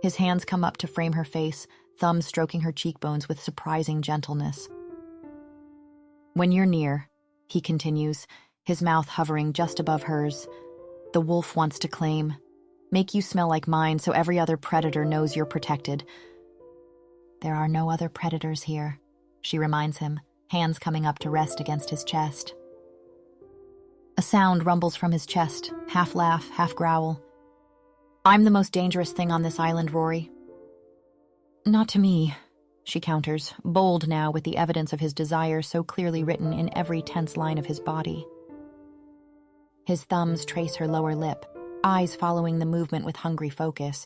His hands come up to frame her face, thumbs stroking her cheekbones with surprising gentleness. When you're near, he continues, his mouth hovering just above hers, the wolf wants to claim, make you smell like mine so every other predator knows you're protected. There are no other predators here, she reminds him, hands coming up to rest against his chest. A sound rumbles from his chest, half laugh, half growl. I'm the most dangerous thing on this island, Rory. Not to me, she counters, bold now with the evidence of his desire so clearly written in every tense line of his body. His thumbs trace her lower lip, eyes following the movement with hungry focus.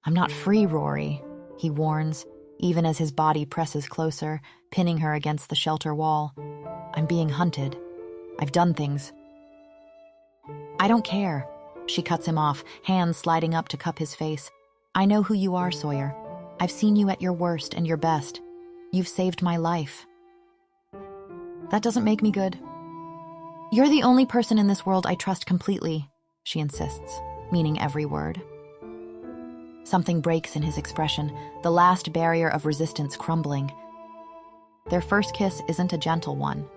I'm not free, Rory, he warns, even as his body presses closer, pinning her against the shelter wall. I'm being hunted. I've done things. I don't care. She cuts him off, hands sliding up to cup his face. I know who you are, Sawyer. I've seen you at your worst and your best. You've saved my life. That doesn't make me good. You're the only person in this world I trust completely, she insists, meaning every word. Something breaks in his expression, the last barrier of resistance crumbling. Their first kiss isn't a gentle one.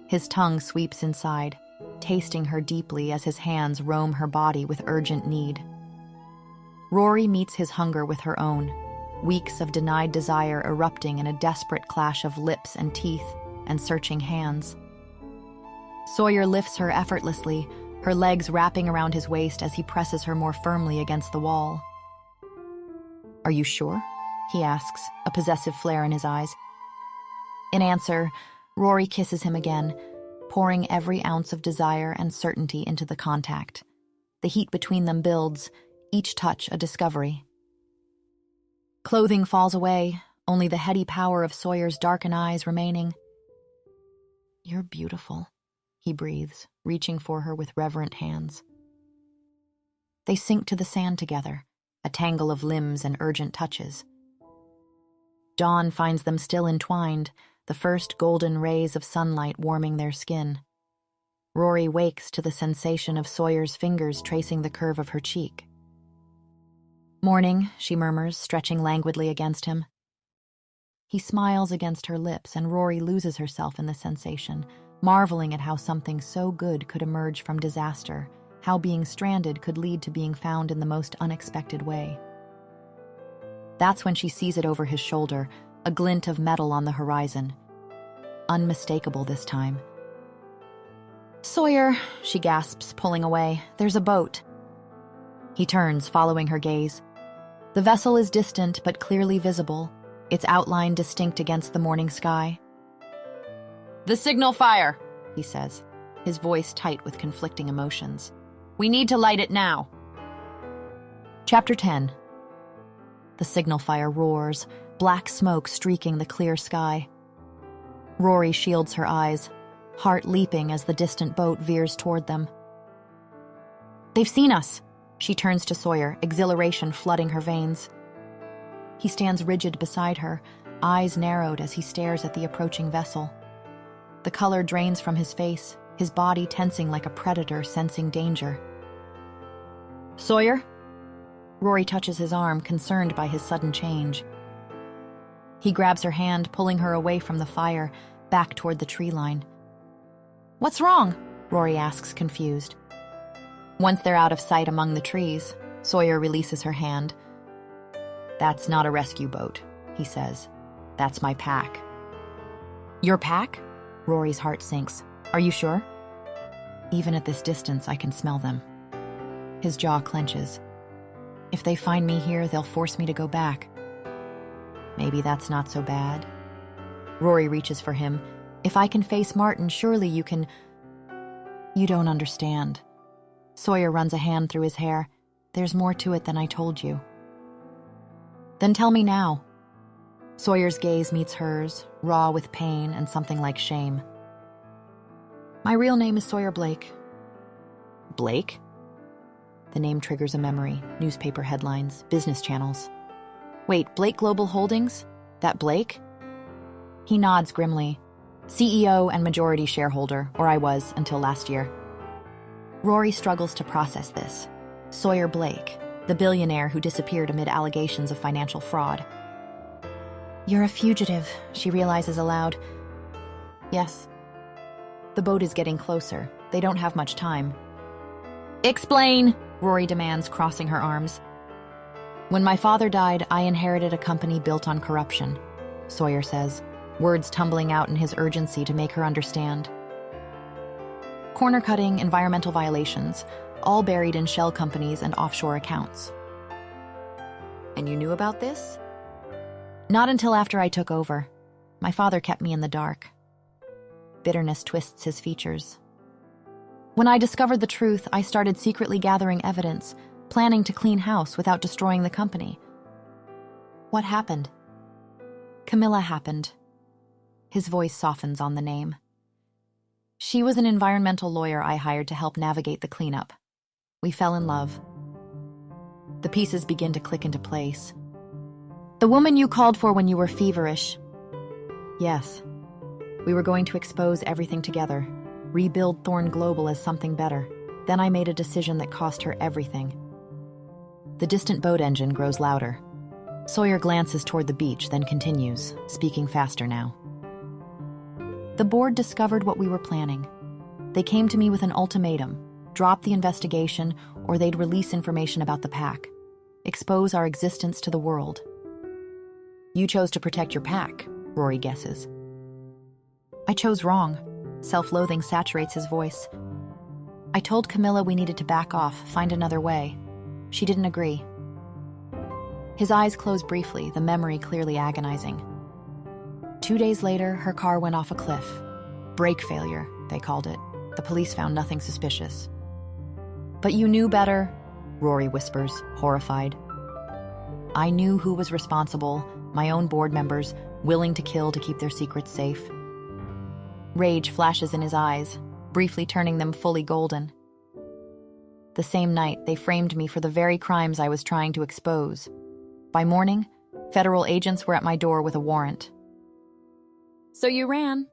His tongue sweeps inside, tasting her deeply as his hands roam her body with urgent need. Rory meets his hunger with her own, weeks of denied desire erupting in a desperate clash of lips and teeth and searching hands. Sawyer lifts her effortlessly, her legs wrapping around his waist as he presses her more firmly against the wall. "Are you sure?" he asks, a possessive flare in his eyes. In answer, Rory kisses him again, pouring every ounce of desire and certainty into the contact. The heat between them builds, each touch a discovery. Clothing falls away, only the heady power of Sawyer's darkened eyes remaining. "You're beautiful," he breathes, reaching for her with reverent hands. They sink to the sand together, a tangle of limbs and urgent touches. Dawn finds them still entwined, the first golden rays of sunlight warming their skin. Rory wakes to the sensation of Sawyer's fingers tracing the curve of her cheek. "Morning," she murmurs, stretching languidly against him. He smiles against her lips, and Rory loses herself in the sensation, marveling at how something so good could emerge from disaster, how being stranded could lead to being found in the most unexpected way. That's when she sees it over his shoulder, a glint of metal on the horizon. Unmistakable this time. "Sawyer," she gasps, pulling away. "There's a boat." He turns, following her gaze. The vessel is distant but clearly visible, its outline distinct against the morning sky. "The signal fire," he says, his voice tight with conflicting emotions. "We need to light it now." Chapter 10. The signal fire roars, black smoke streaking the clear sky. Rory shields her eyes, heart leaping as the distant boat veers toward them. "They've seen us!" She turns to Sawyer, exhilaration flooding her veins. He stands rigid beside her, eyes narrowed as he stares at the approaching vessel. The color drains from his face, his body tensing like a predator sensing danger. "Sawyer?" Rory touches his arm, concerned by his sudden change. He grabs her hand, pulling her away from the fire, back toward the tree line. "What's wrong?" Rory asks, confused. Once they're out of sight among the trees, Sawyer releases her hand. "That's not a rescue boat," he says. "That's my pack." "Your pack?" Rory's heart sinks. "Are you sure?" "Even at this distance, I can smell them." His jaw clenches. "If they find me here, they'll force me to go back." "Maybe that's not so bad." Rory reaches for him. "If I can face Martin, surely you can—" "You don't understand." Sawyer runs a hand through his hair. "There's more to it than I told you." "Then tell me now." Sawyer's gaze meets hers, raw with pain and something like shame. "My real name is Sawyer Blake." "Blake?" The name triggers a memory, newspaper headlines, business channels. "Wait, Blake Global Holdings? That Blake?" He nods grimly. "CEO and majority shareholder, or I was until last year." Rory struggles to process this. Sawyer Blake, the billionaire who disappeared amid allegations of financial fraud. "You're a fugitive," she realizes aloud. "Yes." The boat is getting closer. They don't have much time. "Explain," Rory demands, crossing her arms. "When my father died, I inherited a company built on corruption," Sawyer says, words tumbling out in his urgency to make her understand. Corner cutting, environmental violations, all buried in shell companies and offshore accounts. "And you knew about this?" "Not until after I took over. My father kept me in the dark." Bitterness twists his features. "When I discovered the truth, I started secretly gathering evidence, planning to clean house without destroying the company." "What happened?" "Camilla happened." His voice softens on the name. "She was an environmental lawyer I hired to help navigate the cleanup. We fell in love." The pieces begin to click into place. "The woman you called for when you were feverish." "Yes. We were going to expose everything together." rebuild Thorn Global as something better. Then I made a decision that cost her everything. The distant boat engine grows louder. Sawyer glances toward the beach, then continues, speaking faster now. The board discovered what we were planning. They came to me with an ultimatum: drop the investigation or they'd release information about the pack, expose our existence to the world. You chose to protect your pack, Rory guesses. I chose wrong. Self-loathing saturates his voice. I told Camilla we needed to back off, find another way. She didn't agree. His eyes close briefly, the memory clearly agonizing. 2 days later, her car went off a cliff. Brake failure, they called it. The police found nothing suspicious. But you knew better, Rory whispers, horrified. I knew who was responsible, my own board members, willing to kill to keep their secrets safe. Rage flashes in his eyes, briefly turning them fully golden. The same night, they framed me for the very crimes I was trying to expose. By morning, federal agents were at my door with a warrant. So you ran?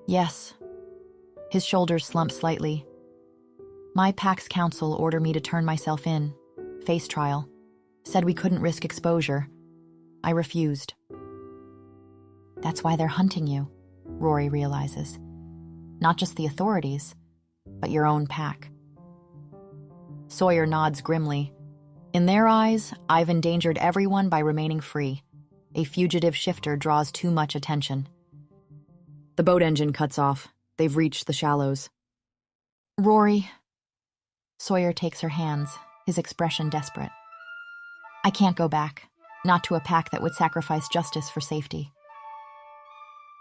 Yes. His shoulders slump slightly. My PAC's counsel ordered me to turn myself in, face trial, said we couldn't risk exposure. I refused. That's why they're hunting you, Rory realizes. Not just the authorities, but your own PAC. Sawyer nods grimly. In their eyes, I've endangered everyone by remaining free. A fugitive shifter draws too much attention. The boat engine cuts off. They've reached the shallows. Rory. Sawyer takes her hands, his expression desperate. I can't go back, not to a pack that would sacrifice justice for safety.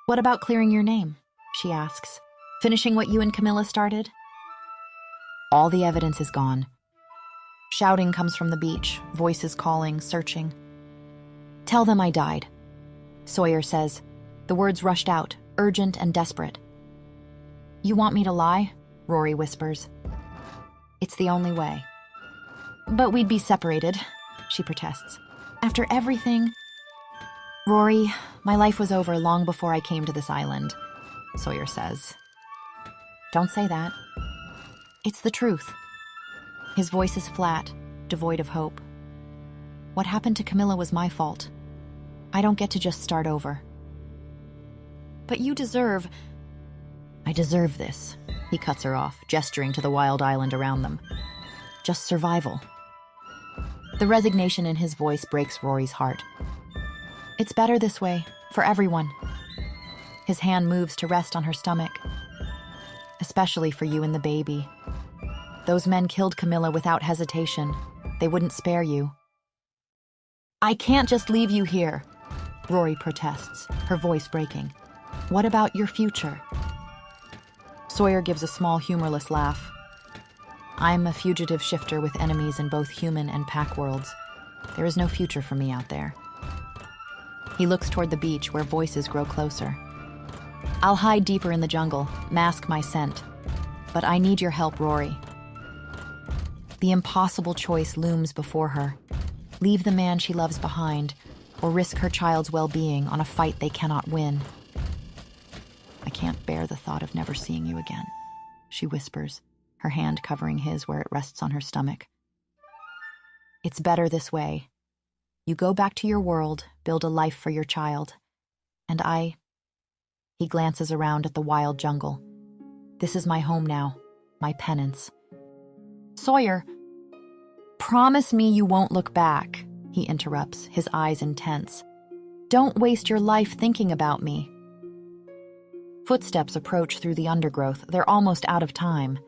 What about clearing your name? She asks. Finishing what you and Camilla started? All the evidence is gone. Shouting comes from the beach, voices calling, searching. Tell them I died, Sawyer says. The words rushed out, urgent and desperate. You want me to lie? Rory whispers. It's the only way. But we'd be separated, she protests. After everything... Rory, my life was over long before I came to this island, Sawyer says. Don't say that. It's the truth. His voice is flat, devoid of hope. What happened to Camilla was my fault. I don't get to just start over. But you deserve... I deserve this, he cuts her off, gesturing to the wild island around them. Just survival. The resignation in his voice breaks Rory's heart. It's better this way, for everyone. His hand moves to rest on her stomach. Especially for you and the baby. Those men killed Camilla without hesitation. They wouldn't spare you. I can't just leave you here, Rory protests, her voice breaking. What about your future? Sawyer gives a small, humorless laugh. I'm a fugitive shifter with enemies in both human and pack worlds. There is no future for me out there. He looks toward the beach where voices grow closer. I'll hide deeper in the jungle, mask my scent. But I need your help, Rory. The impossible choice looms before her. Leave the man she loves behind, or risk her child's well-being on a fight they cannot win. I can't bear the thought of never seeing you again, she whispers, her hand covering his where it rests on her stomach. It's better this way. You go back to your world, build a life for your child. And I... He glances around at the wild jungle. This is my home now, my penance. Sawyer, promise me you won't look back, he interrupts, his eyes intense. Don't waste your life thinking about me. Footsteps approach through the undergrowth. They're almost out of time.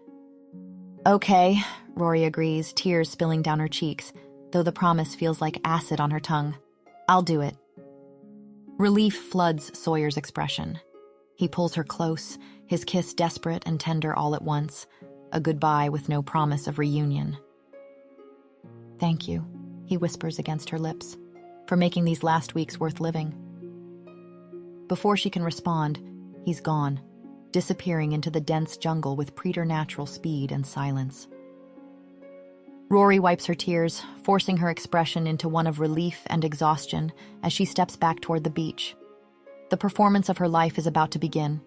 Okay, Rory agrees, tears spilling down her cheeks, though the promise feels like acid on her tongue. I'll do it. Relief floods Sawyer's expression. He pulls her close, his kiss desperate and tender all at once, a goodbye with no promise of reunion. Thank you, he whispers against her lips, for making these last weeks worth living. Before she can respond, he's gone, disappearing into the dense jungle with preternatural speed and silence. Rory wipes her tears, forcing her expression into one of relief and exhaustion as she steps back toward the beach. The performance of her life is about to begin.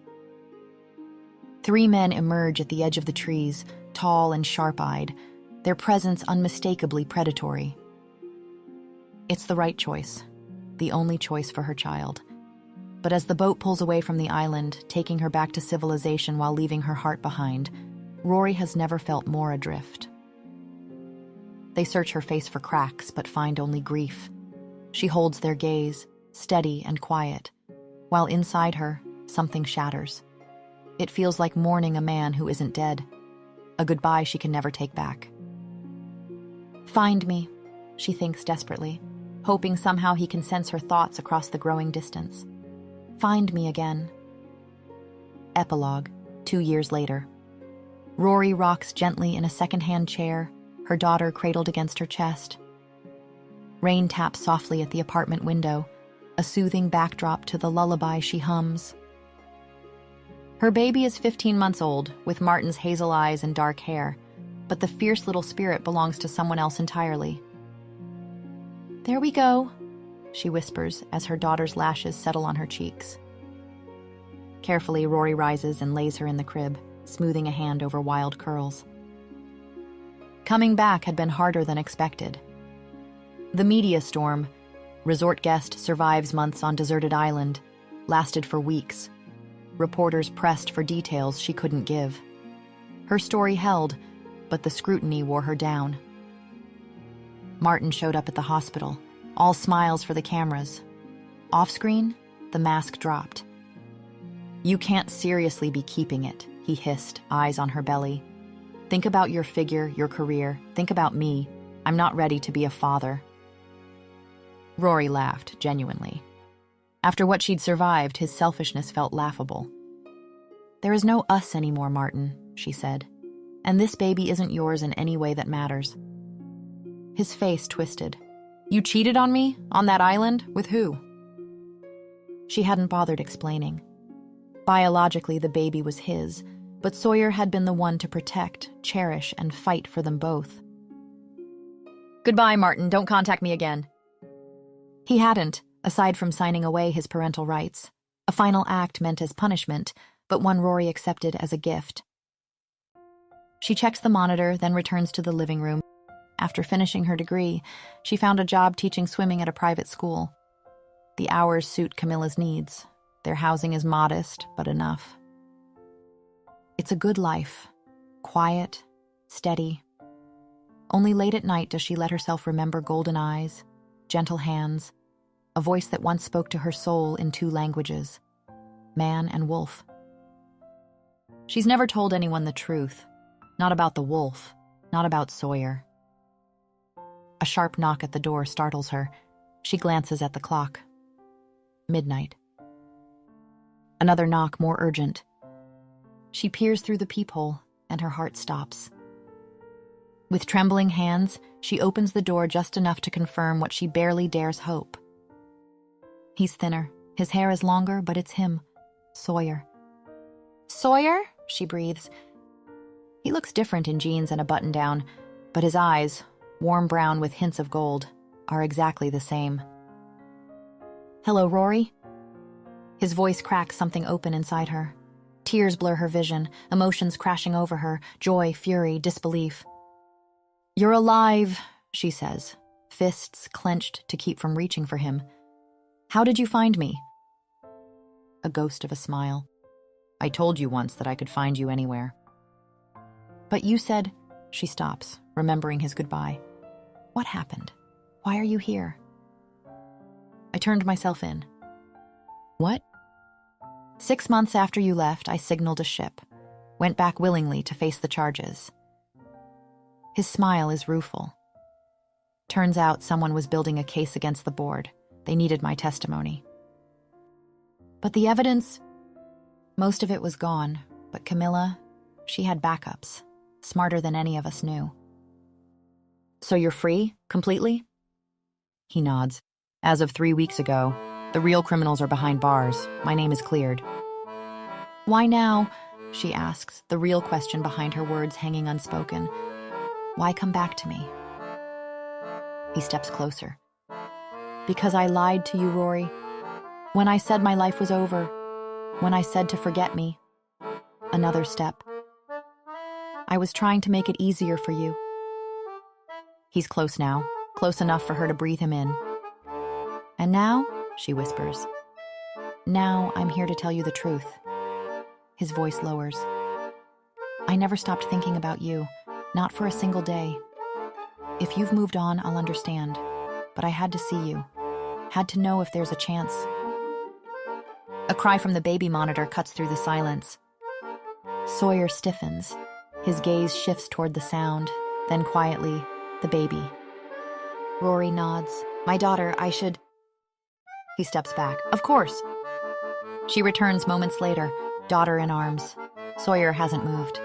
3 men emerge at the edge of the trees, tall and sharp-eyed, their presence unmistakably predatory. It's the right choice, the only choice for her child. But as the boat pulls away from the island, taking her back to civilization while leaving her heart behind, Rory has never felt more adrift. They search her face for cracks, but find only grief. She holds their gaze, steady and quiet, while inside her, something shatters. It feels like mourning a man who isn't dead, a goodbye she can never take back. "Find me," she thinks desperately, hoping somehow he can sense her thoughts across the growing distance. "Find me again." Epilogue, 2 years later. Rory rocks gently in a second-hand chair, her daughter cradled against her chest. Rain taps softly at the apartment window, a soothing backdrop to the lullaby she hums. Her baby is 15 months old, with Martin's hazel eyes and dark hair, but the fierce little spirit belongs to someone else entirely. "There we go," she whispers as her daughter's lashes settle on her cheeks. Carefully, Rory rises and lays her in the crib, smoothing a hand over wild curls. Coming back had been harder than expected. The media storm, resort guest survives months on deserted island, lasted for weeks. Reporters pressed for details she couldn't give. Her story held, but the scrutiny wore her down. Martin showed up at the hospital, all smiles for the cameras. Off-screen, the mask dropped. "You can't seriously be keeping it," he hissed, eyes on her belly. "Think about your figure, your career. Think about me. I'm not ready to be a father." Rory laughed, genuinely. After what she'd survived, his selfishness felt laughable. "There is no us anymore, Martin," she said. "And this baby isn't yours in any way that matters." His face twisted. "You cheated on me? On that island? With who?" She hadn't bothered explaining. Biologically, the baby was his, but Sawyer had been the one to protect, cherish, and fight for them both. "Goodbye, Martin. Don't contact me again." He hadn't, aside from signing away his parental rights, a final act meant as punishment, but one Rory accepted as a gift. She checks the monitor, then returns to the living room. After finishing her degree, she found a job teaching swimming at a private school. The hours suit Camilla's needs. Their housing is modest, but enough. It's a good life, quiet, steady. Only late at night does she let herself remember golden eyes, gentle hands, a voice that once spoke to her soul in 2 languages, man and wolf. She's never told anyone the truth, not about the wolf, not about Sawyer. A sharp knock at the door startles her. She glances at the clock. Midnight. Another knock, more urgent. She peers through the peephole, and her heart stops. With trembling hands, she opens the door just enough to confirm what she barely dares hope. He's thinner. His hair is longer, but it's him. Sawyer. "Sawyer?" she breathes. He looks different in jeans and a button-down, but his eyes, warm brown with hints of gold, are exactly the same. "Hello, Rory?" His voice cracks something open inside her. Tears blur her vision, emotions crashing over her, joy, fury, disbelief. "You're alive," she says, fists clenched to keep from reaching for him. "How did you find me?" A ghost of a smile. "I told you once that I could find you anywhere." "But you said—" She stops, remembering his goodbye. "What happened? Why are you here?" "I turned myself in." "What?" "6 months after you left, I signaled a ship. Went back willingly to face the charges." His smile is rueful. "Turns out someone was building a case against the board. They needed my testimony." "But the evidence—" "Most of it was gone, but Camilla, she had backups, smarter than any of us knew." "So you're free, completely?" He nods. "As of 3 weeks ago, the real criminals are behind bars. My name is cleared." "Why now?" she asks, the real question behind her words hanging unspoken. "Why come back to me?" He steps closer. "Because I lied to you, Rory. When I said my life was over. When I said to forget me. Another step. I was trying to make it easier for you. He's close now, close enough for her to breathe him in. And now, she whispers, now I'm here to tell you the truth. His voice lowers. I never stopped thinking about you, not for a single day. If you've moved on, I'll understand. But I had to see you. Had to know if there's a chance. A cry from the baby monitor cuts through the silence. Sawyer stiffens. His gaze shifts toward the sound, then quietly, the baby. Rory nods. My daughter, I should... He steps back. Of course. She returns moments later, daughter in arms. Sawyer hasn't moved.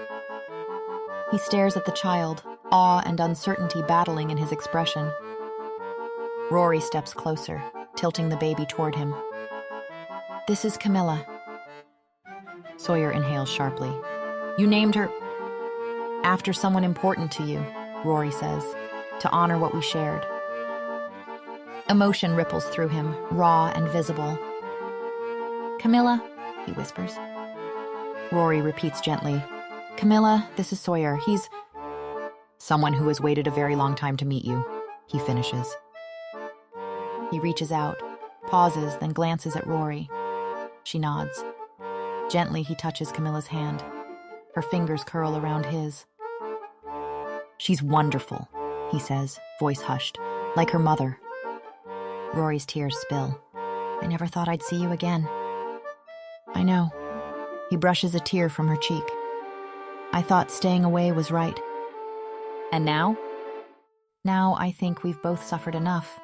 He stares at the child, awe and uncertainty battling in his expression. Rory steps closer, tilting the baby toward him. This is Camilla. Sawyer inhales sharply. You named her after someone important to you, Rory says, to honor what we shared. Emotion ripples through him, raw and visible. Camilla, he whispers. Rory repeats gently. Camilla, this is Sawyer. He's someone who has waited a very long time to meet you, he finishes. He reaches out, pauses, then glances at Rory. She nods. Gently, he touches Camilla's hand. Her fingers curl around his. She's wonderful, he says, voice hushed, like her mother. Rory's tears spill. I never thought I'd see you again. I know. He brushes a tear from her cheek. I thought staying away was right. And now? Now I think we've both suffered enough.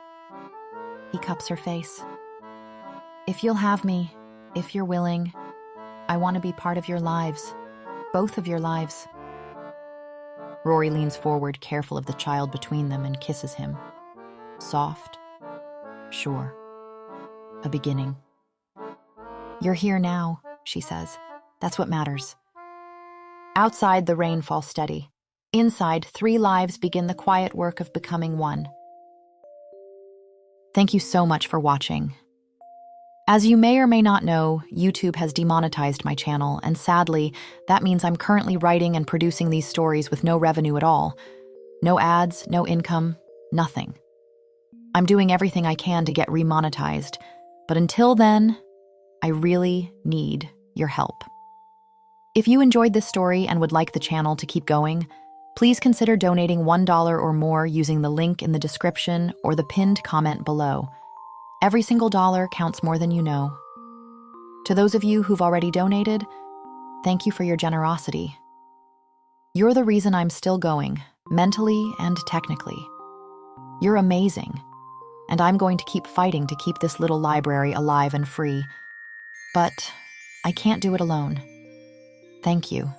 He cups her face. If you'll have me, if you're willing, I want to be part of your lives. Both of your lives. Rory leans forward, careful of the child between them, and kisses him. Soft. Sure. A beginning. You're here now, she says. That's what matters. Outside, the rain falls steady. Inside, 3 lives begin the quiet work of becoming one. Thank you so much for watching. As you may or may not know, YouTube has demonetized my channel, and sadly, that means I'm currently writing and producing these stories with no revenue at all. No ads, no income, nothing. I'm doing everything I can to get remonetized, but until then, I really need your help. If you enjoyed this story and would like the channel to keep going, please consider donating $1 or more using the link in the description or the pinned comment below. Every single dollar counts more than you know. To those of you who've already donated, thank you for your generosity. You're the reason I'm still going, mentally and technically. You're amazing, and I'm going to keep fighting to keep this little library alive and free. But I can't do it alone. Thank you.